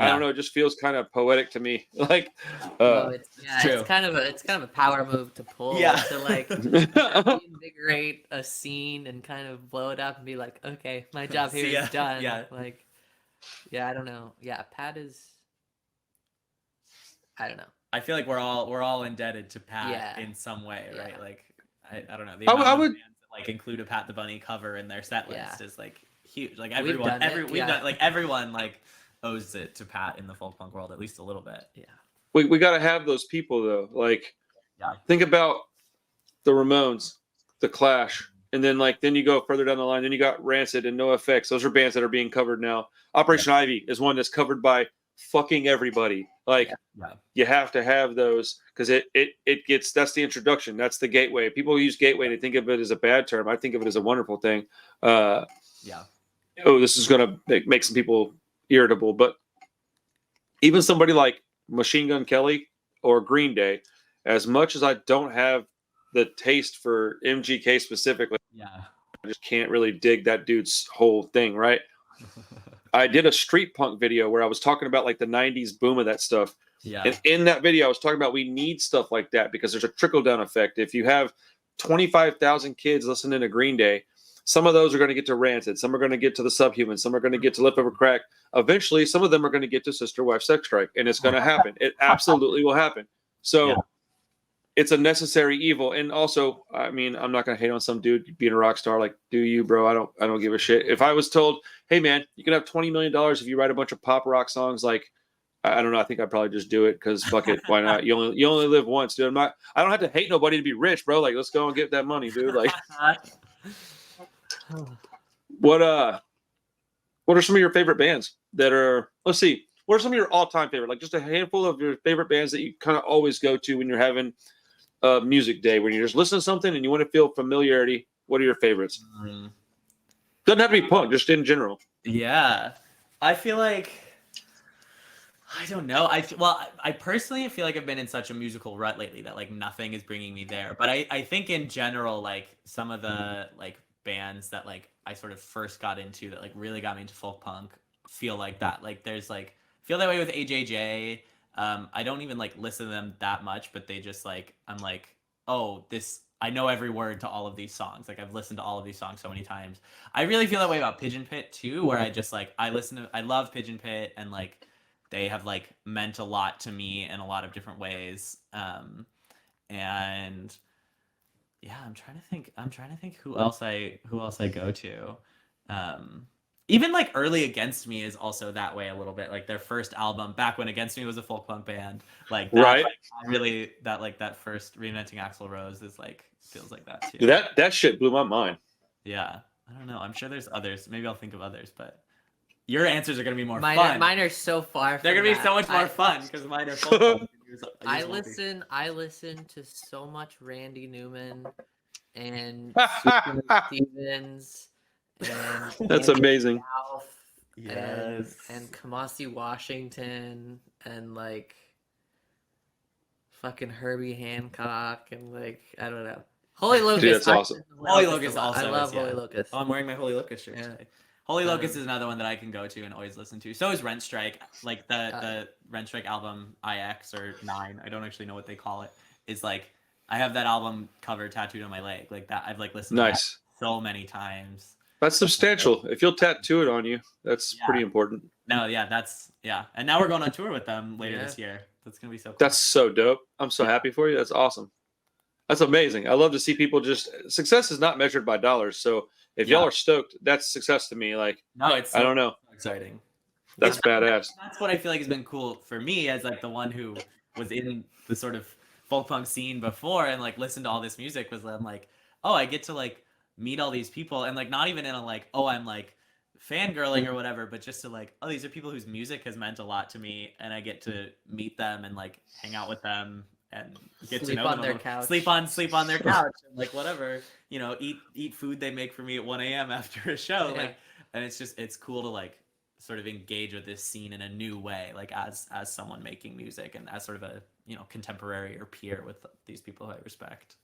I don't know. It just feels kind of poetic to me. Like, it's kind of a power move to pull. To like reinvigorate a scene and kind of blow it up and be like, okay, my job here is done. Like, I don't know. Pat is. I don't know. I feel like we're all indebted to Pat in some way, right? Like, I don't know. The I would bands that, like, include a Pat the Bunny cover in their set list is like huge. Like everyone, everyone like owes it to Pat in the folk punk world, at least a little bit. Yeah. We got to have those people though. Like, think about the Ramones, the Clash, and then you go further down the line. Then you got Rancid and NoFX. Those are bands that are being covered now. Operation Ivy is one that's covered by fucking everybody. Like, you have to have those because it gets, that's the introduction. That's the gateway. People use gateway and think of it as a bad term. I think of it as a wonderful thing. Oh, this is gonna make some people irritable, but even somebody like Machine Gun Kelly or Green Day, as much as I don't have the taste for MGK specifically, I just can't really dig that dude's whole thing, right? I did a street punk video where I was talking about like the 90s boom of that stuff. And in that video, I was talking about we need stuff like that because there's a trickle down effect. If you have 25,000 kids listening to Green Day, some of those are going to get to Rancid. Some are going to get to the Subhuman. Some are going to get to Leftover Crack. Eventually, some of them are going to get to Sister Wife Sex Strike, and it's going to happen. It absolutely will happen. So it's a necessary evil. And also, I mean, I'm not going to hate on some dude being a rock star. Like, do you, bro? I don't give a shit. If I was told, hey, man, you can have $20 million if you write a bunch of pop rock songs, like, I don't know. I think I'd probably just do it because fuck it. Why not? You only live once, dude. I don't have to hate nobody to be rich, bro. Like, let's go and get that money, dude. Like, what are some of your favorite bands that are, let's see, what are some of your all-time favorite, like just a handful of your favorite bands that you kind of always go to when you're having a music day, when you're just listening to something and you want to feel familiarity? What are your favorites? Doesn't have to be punk, just in general. I feel like, I don't know. I personally feel like I've been in such a musical rut lately that like nothing is bringing me there. But I think in general, like some of the like bands that like I sort of first got into that like really got me into folk punk feel like that. Like there's like, feel that way with AJJ. I don't even like listen to them that much, but they just like, I'm like, oh, I know every word to all of these songs. Like I've listened to all of these songs so many times. I really feel that way about Pigeon Pit too, where I just like, I love Pigeon Pit, and like they have like meant a lot to me in a lot of different ways. And yeah, I'm trying to think who else I go to. Even like early Against Me is also that way a little bit. Like their first album, back when Against Me was a folk punk band, like that, right? Like, really, that first Reinventing Axl Rose is like, feels like that too. Dude, that shit blew my mind. Yeah, I don't know. I'm sure there's others. Maybe I'll think of others, but your answers are gonna be more fun. Mine are so far. They're gonna be so much more fun because mine are folk punk. I listen to so much Randy Newman and Stevens. And that's amazing. Yes. And Kamasi Washington and like fucking Herbie Hancock and like I don't know. Holy Locust. Dude, that's awesome. Holy Locust also. I love Holy Locust. Oh, I'm wearing my Holy Locust shirt today. Holy Locust is another one that I can go to and always listen to. So is Rent Strike. Like the Rent Strike album IX or 9, I don't actually know what they call it, is like I have that album cover tattooed on my leg. Like that I've like listened to that so many times. That's substantial. If you'll tattoo it on you, that's pretty important. No, and now we're going on tour with them later this year. That's gonna be so cool. That's so dope. I'm so happy for you. That's awesome. That's amazing. I love to see people success is not measured by dollars. So if y'all are stoked, that's success to me. Like, no, it's I don't know. Exciting. That's badass. That's what I feel like has been cool for me as like the one who was in the sort of folk punk scene before and like listened to all this music, was I'm like, oh, I get to like meet all these people, and like not even in a like, oh, I'm like fangirling or whatever, but just to like, oh, these are people whose music has meant a lot to me, and I get to meet them and like hang out with them and get to know them. Sleep on their couch and like whatever, eat food they make for me at 1 a.m. after a show. Like, and it's cool to like sort of engage with this scene in a new way, like as someone making music and as sort of a, you know, contemporary or peer with these people who I respect.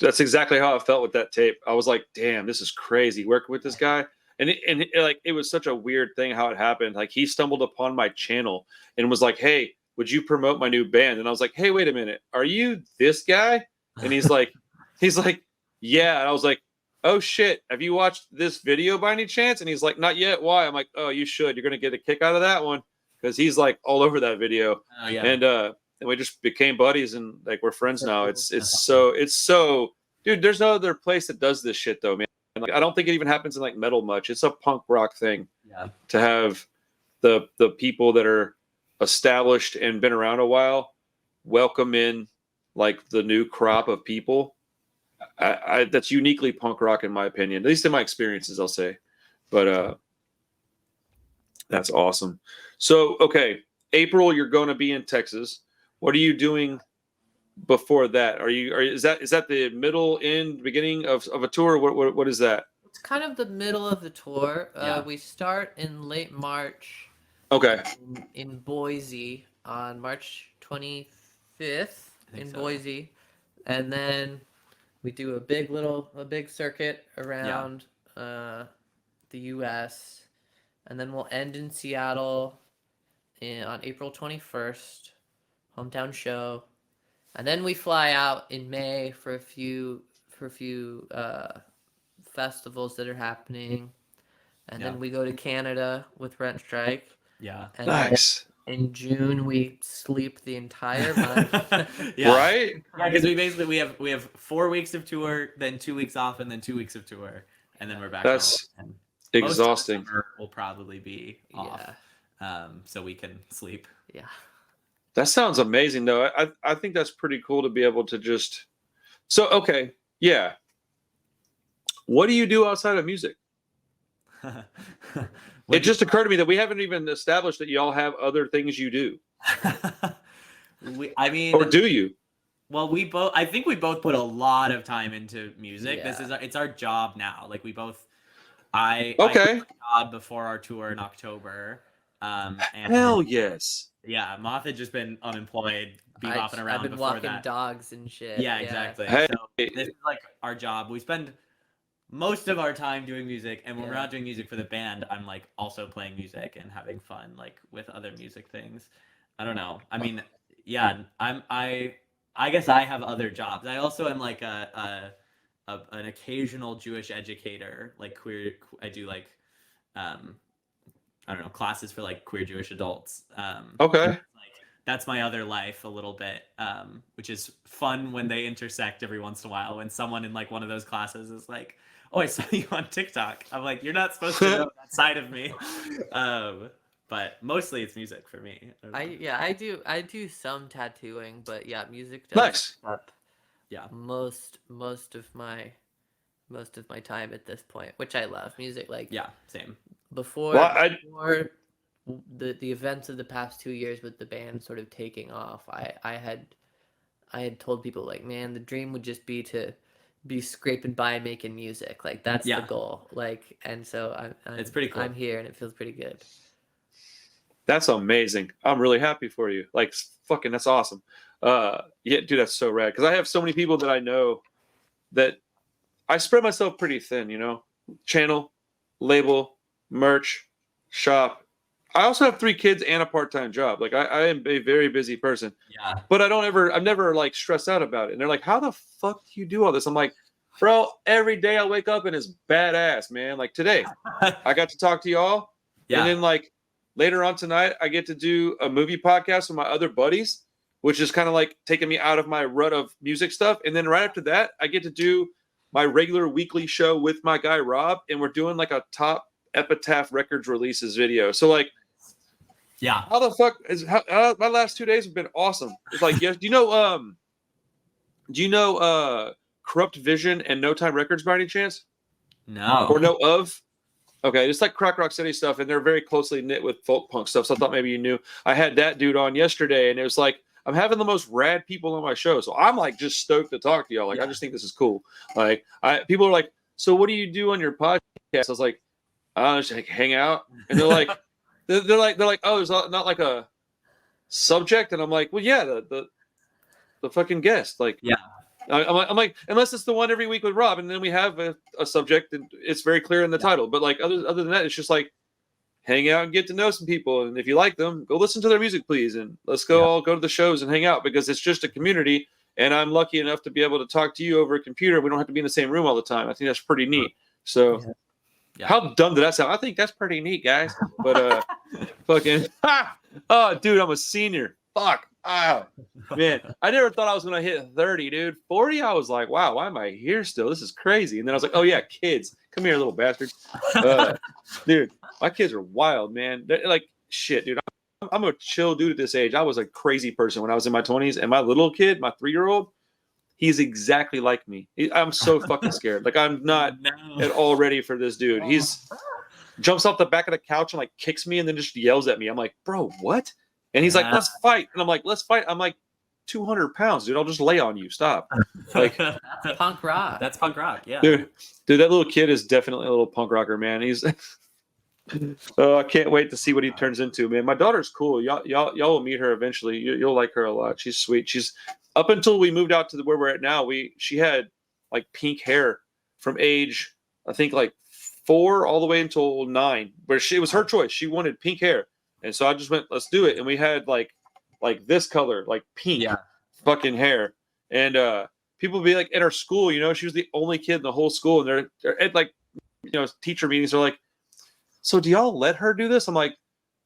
That's exactly how I felt with that tape. I was like, damn, this is crazy working with this guy. And like, it was such a weird thing how it happened. Like, he stumbled upon my channel and was like, hey, would you promote my new band? And I was like, hey, wait a minute. Are you this guy? And he's like, yeah. And I was like, oh shit, have you watched this video by any chance? And he's like, not yet. Why? I'm like, oh, you should. You're going to get a kick out of that one. Because he's like all over that video. Oh, yeah. And we just became buddies, and like we're friends now. It's so dude, there's no other place that does this shit though, man. Like, I don't think it even happens in like metal much. It's a punk rock thing. Yeah. To have the people that are established and been around a while welcome in like the new crop of people. I that's uniquely punk rock in my opinion, at least in my experiences, I'll say. But that's awesome. So okay, April, you're going to be in Texas. What are you doing before that? Is that the middle, end, beginning of a tour? What is that? It's kind of the middle of the tour. Yeah. We start in late March. Okay. In Boise on March 25th in Boise, and then we do a big circuit around the U.S. and then we'll end in Seattle on April 21st, hometown show, and then we fly out in May for a few festivals that are happening, and then we go to Canada with Rent Strike. Yeah. And nice. In June we sleep the entire month. Yeah. Right? Yeah, because we have 4 weeks of tour, then 2 weeks off, and then 2 weeks of tour, and then we're back. That's home. exhausting. Most of the summer will probably be off, so we can sleep. Yeah. That sounds amazing, though. I think that's pretty cool to be able to just. So okay, yeah. What do you do outside of music? It just occurred to me that we haven't even established that y'all have other things you do. I mean, or do you? Well, I think we both put a lot of time into music. Yeah. It's our job now. Like we both. Okay. I quit my job before our tour in October. And hell yes. Yeah, Moth had just been unemployed, bebopping around. I've been before walking that. dogs and shit. Yeah, exactly. Hey. So this is like our job. We spend most of our time doing music, and when we're not doing music for the band, I'm like also playing music and having fun like with other music things. I don't know. I mean, yeah, I guess I have other jobs. I also am like an occasional Jewish educator, like queer. I do like I don't know, classes for like queer Jewish adults. Okay. Like, that's my other life a little bit, which is fun when they intersect every once in a while. When someone in like one of those classes is like, "Oh, I saw you on TikTok." I'm like, "You're not supposed to know that side of me." But mostly it's music for me. I do some tattooing, but yeah, music does Nice. up Yeah. most of my time at this point, which I love. Music, like Yeah, same. before the events of the past 2 years with the band sort of taking off, I had told people like, man, the dream would just be to be scraping by making music. Like that's the goal. Like, and so it's pretty cool. I'm here and it feels pretty good. That's amazing. I'm really happy for you. Like fucking that's awesome. Yeah, dude, that's so rad. Because I have so many people that I know that I spread myself pretty thin, you know. Channel, label, merch, shop. I also have 3 kids and a part-time job. Like I am a very busy person. Yeah. But I'm never like stressed out about it. And they're like, how the fuck do you do all this? I'm like, bro, every day I wake up and it's badass, man. Like today, I got to talk to y'all. Yeah. And then like later on tonight, I get to do a movie podcast with my other buddies, which is kind of like taking me out of my rut of music stuff. And then right after that, I get to do my regular weekly show with my guy Rob, and we're doing like a top Epitaph Records releases video. So like, yeah, how the fuck is my last 2 days have been awesome. It's like, yes, do you know Corrupt Vision and No Time Records by any chance? No. Or know of? Okay, it's like Crack Rock City stuff, and they're very closely knit with folk punk stuff. So I thought maybe you knew. I had that dude on yesterday, and it was like, I'm having the most rad people on my show. So I'm like just stoked to talk to y'all. Like, I just think this is cool. Like, people are like, so what do you do on your podcast? I was like, I just like hang out. And they're like, they're like, oh, there's not like a subject, and I'm like, well, yeah, the fucking guest, like, yeah. I'm like, unless it's the one every week with Rob, and then we have a subject, and it's very clear in the title. But like other than that, it's just like hang out and get to know some people, and if you like them, go listen to their music, please, and let's go all go to the shows and hang out because it's just a community. And I'm lucky enough to be able to talk to you over a computer. We don't have to be in the same room all the time. I think that's pretty neat. So, how dumb did that sound? I think that's pretty neat, guys. But fucking, oh, dude, I'm a senior. Fuck. Oh, man. I never thought I was going to hit 30, dude. 40, I was like, wow, why am I here still? This is crazy. And then I was like, oh, yeah, kids. Come here, little bastard. Dude, my kids are wild, man. They're like, shit, dude. I'm a chill dude at this age. I was a crazy person when I was in my 20s. And my little kid, my 3-year-old, he's exactly like me. I'm so fucking scared. Like, I'm not at all ready for this dude. He's jumps off the back of the couch and like kicks me and then just yells at me. I'm like, bro, what? And he's like, let's fight. And I'm like, let's fight. I'm like, 200 pounds, dude. I'll just lay on you. Stop. Like, that's punk rock. That's punk rock. Yeah. Dude, that little kid is definitely a little punk rocker, man. He's, I can't wait to see what he turns into, man. My daughter's cool. Y'all will meet her eventually. You'll like her a lot. She's sweet. She's up until we moved out to where we're at now. She had like pink hair from age, I think like 4 all the way until 9, where it was her choice. She wanted pink hair. And so I just went, let's do it. And we had like this color, like pink fucking hair. And people would be like at our school, you know, she was the only kid in the whole school. And they're at like, you know, teacher meetings. They're like, so do y'all let her do this? I'm like,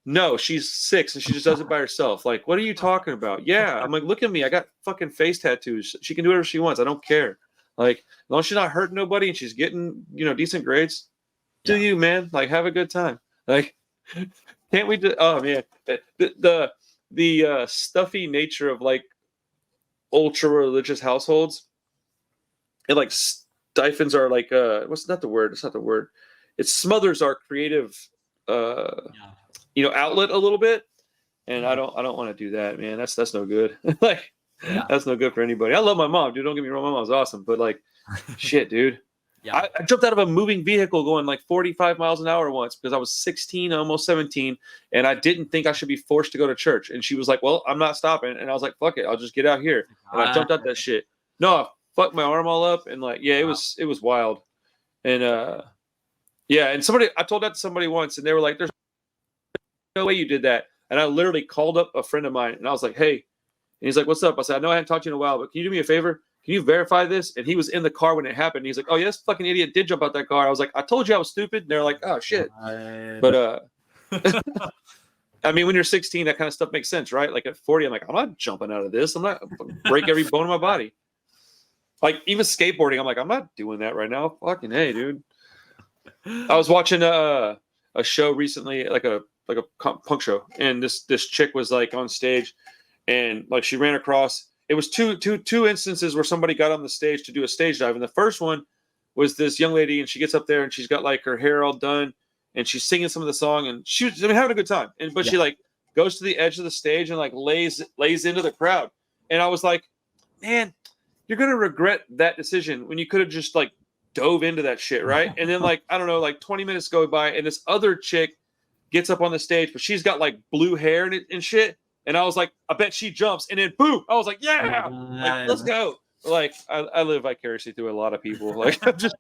no, she's 6 and she just does it by herself. Like, what are you talking about? Yeah. I'm like, look at me. I got fucking face tattoos. She can do whatever she wants. I don't care. Like, as long as she's not hurting nobody and she's getting, you know, decent grades, do you, man. Like, have a good time. Like, can't we do? Oh man, the stuffy nature of like ultra religious households, it like stifles our like what's not the word? It's not the word. It smothers our creative you know, outlet a little bit, and I don't want to do that, man. That's no good. Like that's no good for anybody. I love my mom, dude. Don't get me wrong, my mom's awesome, but like shit, dude. I jumped out of a moving vehicle going like 45 miles an hour once because I was 16, almost 17, and I didn't think I should be forced to go to church. And she was like, well, I'm not stopping. And I was like, fuck it, I'll just get out here. And I jumped out that shit. No, I fucked my arm all up, and like, it was wild. And and I told that to somebody once, and they were like, there's no way you did that. And I literally called up a friend of mine, and I was like, hey. And he's like, what's up? I said, I know I haven't talked to you in a while, but can you do me a favor? Can you verify this? And he was in the car when it happened. He's like, oh, yeah, this fucking idiot did jump out that car. I was like, I told you I was stupid. And they're like, oh, shit. But, I mean, when you're 16, that kind of stuff makes sense, right? Like at 40, I'm like, I'm not jumping out of this. I'm not break every bone in my body. Like even skateboarding, I'm like, I'm not doing that right now. Fucking hey, dude. I was watching a show recently, like a punk show. And this chick was like on stage and like she ran across. It was two instances where somebody got on the stage to do a stage dive. And the first one was this young lady, and she gets up there and she's got like her hair all done and she's singing some of the song and she was having a good time. But she like goes to the edge of the stage and like lays into the crowd. And I was like, man, you're going to regret that decision when you could have just like dove into that shit. Right. And then like, I don't know, like 20 minutes go by and this other chick gets up on the stage, but she's got like blue hair and shit. And I was like, I bet she jumps. And then boom, I was like, yeah, like, let's go. Like, I live vicariously through a lot of people. Like, I'm just,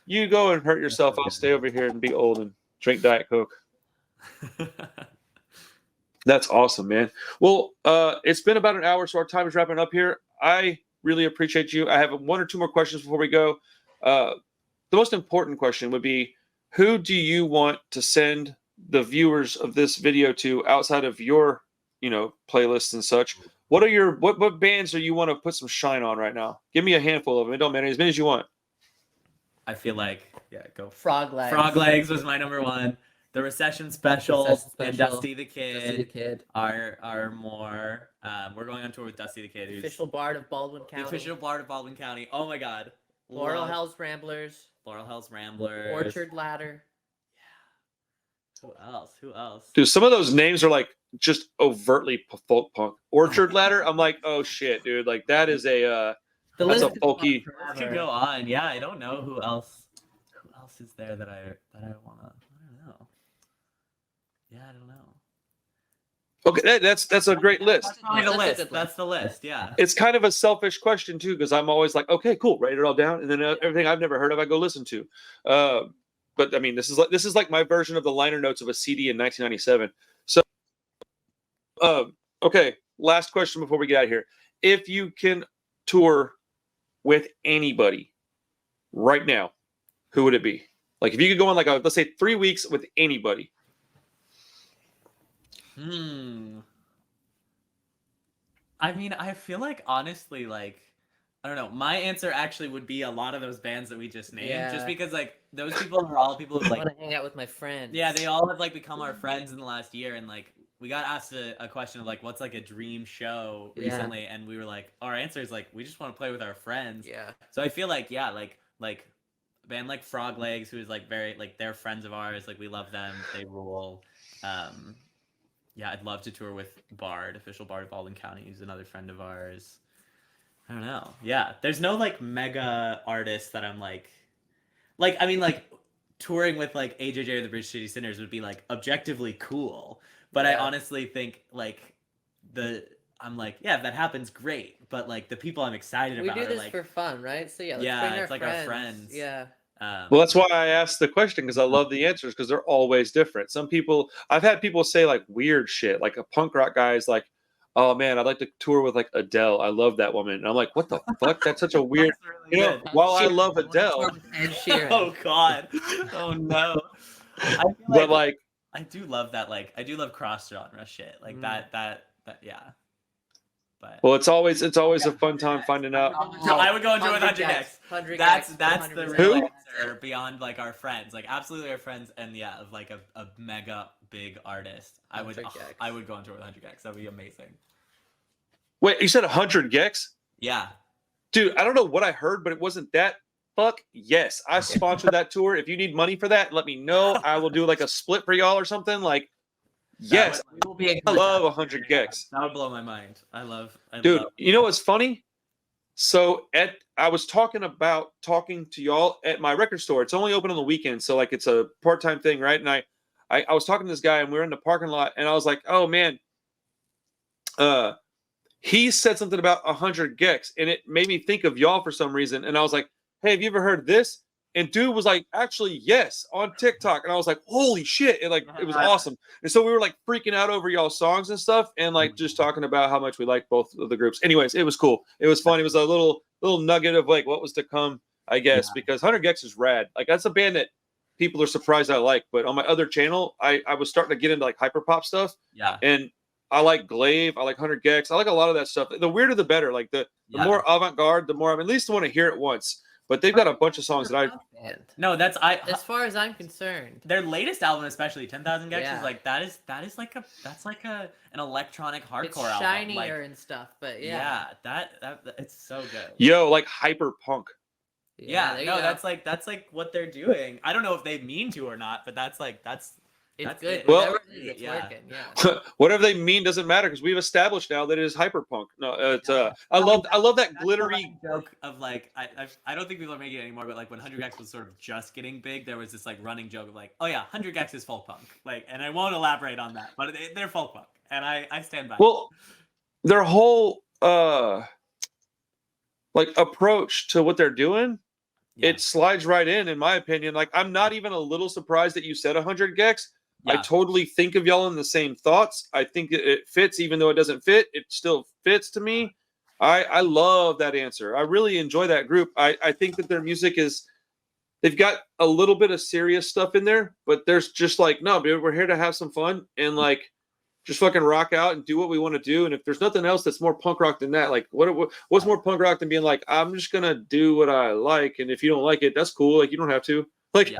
you go and hurt yourself. I'll stay over here and be old and drink Diet Coke. That's awesome, man. Well, it's been about an hour, so our time is wrapping up here. I really appreciate you. I have 1 or 2 more questions before we go. The most important question would be, who do you want to send the viewers of this video to outside of your playlists and such? What are your what bands do you want to put some shine on right now? Give me a handful of them. It don't matter, as many as you want. I feel like go. Frog Legs. Frog Legs was my number 1. The Recession Special and Dusty the Kid are more. We're going on tour with Dusty the Kid, who's official bard of Baldwin County. The official bard of Baldwin County. Oh my God. Laurel Hell's Ramblers. Orchard Ladder. Who else? Dude, some of those names are like just overtly folk punk. Orchard Ladder. I'm like, oh shit, dude. Like that is that's a folky. Could go on. Yeah, I don't know who else. Who else is there that I wanna? I don't know. Yeah, I don't know. Okay, that's a great list. That's probably the list. That's the list. Yeah. It's kind of a selfish question too, because I'm always like, okay, cool, write it all down, and then everything I've never heard of, I go listen to. But I mean, this is like my version of the liner notes of a CD in 1997. So, okay, last question before we get out of here. If you can tour with anybody right now, who would it be? Like, if you could go on like let's say 3 weeks with anybody. I mean, I feel like honestly, like, I don't know. My answer actually would be a lot of those bands that we just named, just because like those people are all people who I like want to hang out with my friends. Yeah, they all have like become our friends in the last year, and like we got asked a question of like what's like a dream show recently, and we were like, our answer is like we just want to play with our friends. Yeah. So I feel like like a band like Frog Legs, who is like very like they're friends of ours, like we love them, they rule. Yeah, I'd love to tour with Bard, official Bard of Baldwin County, who's another friend of ours. I don't know. Yeah, there's no like mega artist that I'm like I mean like touring with like AJJ or the Bridge City Sinners would be like objectively cool, but I honestly think like I'm like, yeah, if that happens, great, but like the people I'm excited about we do this like for fun, right? So yeah, it's like our friends. Yeah. Well, that's why I asked the question, because I love the answers, because they're always different. Some people, I've had people say like weird shit, like a punk rock guy is like, "Oh man, I'd like to tour with like Adele. I love that woman." And I'm like, "What the fuck? That's such a weird." Really You know, while I love Adele, oh god, oh no. I feel but like I do love that. Like I do love cross genre shit. Like that. Yeah. But well, it's always a fun time finding out. So I would go and do it with 100X. 100X. That's the real answer beyond like our friends, like absolutely our friends, and yeah, of like a mega big artist. I would go on tour with 100X. That'd be amazing. Wait, you said 100 Gex? Yeah. Dude, I don't know what I heard, but it wasn't that. Fuck yes, I sponsored that tour. If you need money for that, let me know. I will do like a split for y'all or something. Like, yes, I love 100 Gex. That would blow my mind. Dude, you know what's funny? So I was talking to y'all at my record store. It's only open on the weekend, so like it's a part-time thing, right? And I was talking to this guy, and we were in the parking lot, and I was like, "Oh man," he said something about 100 Gex, and it made me think of y'all for some reason. And I was like, "Hey, have you ever heard this?" And dude was like, "Actually, yes," on TikTok. And I was like, "Holy shit!" And like, it was awesome. And so we were like freaking out over y'all's songs and stuff, and like just talking about how much we like both of the groups. Anyways, it was cool. It was fun. It was a little nugget of like what was to come, I guess, because 100 Gex is rad. Like that's a band that people are surprised I like. But on my other channel, I was starting to get into like hyperpop stuff. Yeah. And I like Glaive. I like 100 Gex. I like a lot of that stuff. The weirder, the better. Like the more avant-garde, the more I at least want to hear it once. But they've got a bunch of songs that I. No, that's as far as I'm concerned. Their latest album, especially 10,000 Gex, is like that is like an electronic hardcore it's album. Shinier like, and stuff, but that it's so good. Yo, like hyper punk. Yeah, no, that's like what they're doing. I don't know if they mean to or not, but that's it's good. Well, it's working. Yeah. Whatever they mean doesn't matter, because we've established now that it is hyperpunk. No, it's I love that glittery joke of like I don't think people are making it anymore, but like when 100X was sort of just getting big, there was this like running joke of like, oh yeah, 100X is folk punk, like, and I won't elaborate on that, but they're folk punk, and I stand by. Well, their whole like approach to what they're doing, it slides right in my opinion. Like I'm not even a little surprised that you said 100 Gex. I totally think of y'all in the same thoughts. I think it fits, even though it doesn't fit. It still fits to me. I love that answer. I really enjoy that group. I think that their music they've got a little bit of serious stuff in there, but there's just like, no, dude, we're here to have some fun and like just fucking rock out and do what we want to do. And if there's nothing else that's more punk rock than that, like what's more punk rock than being like, I'm just gonna do what I like, and if you don't like it, that's cool. Like you don't have to. Like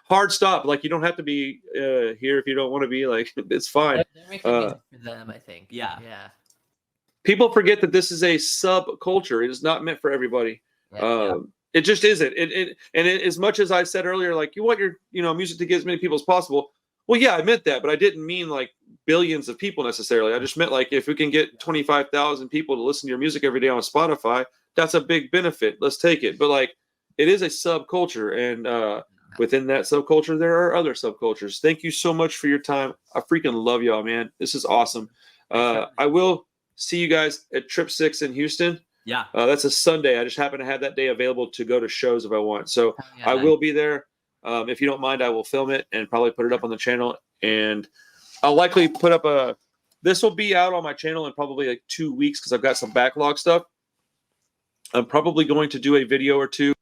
hard stop. Like you don't have to be here if you don't want to be. Like it's fine. They're making music for them, I think. Yeah. People forget that this is a subculture. It is not meant for everybody. It just isn't. As much as I said earlier, like you want your music to get as many people as possible. Well, yeah, I meant that, but I didn't mean like billions of people necessarily. I just meant like if we can get 25,000 people to listen to your music every day on Spotify, that's a big benefit. Let's take it. But like it is a subculture, and within that subculture, there are other subcultures. Thank you so much for your time. I freaking love y'all, man. This is awesome. I will see you guys at Trip 6 in Houston. Yeah. That's a Sunday. I just happen to have that day available to go to shows if I want. So yeah, I will be there. If you don't mind, I will film it and probably put it up on the channel. And I'll likely put up this will be out on my channel in probably like 2 weeks because I've got some backlog stuff. I'm probably going to do a video or two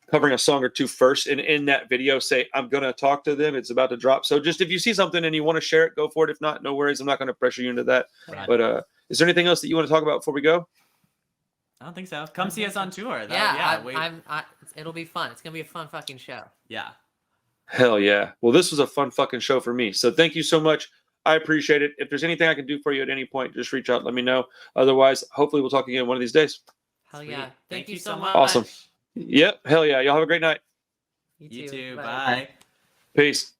covering a song or two first. And in that video, say, I'm going to talk to them. It's about to drop. So just if you see something and you want to share it, go for it. If not, no worries. I'm not going to pressure you into that. Right. But is there anything else that you want to talk about before we go? I don't think so. Come see us on tour. It'll be fun. It's going to be a fun fucking show. Yeah. Hell yeah. Well, this was a fun fucking show for me. So thank you so much. I appreciate it. If there's anything I can do for you at any point, just reach out. Let me know. Otherwise, hopefully we'll talk again one of these days. Hell yeah. Sweet. Thank you so much. Awesome. Yep. Hell yeah. Y'all have a great night. You too. Bye. Peace.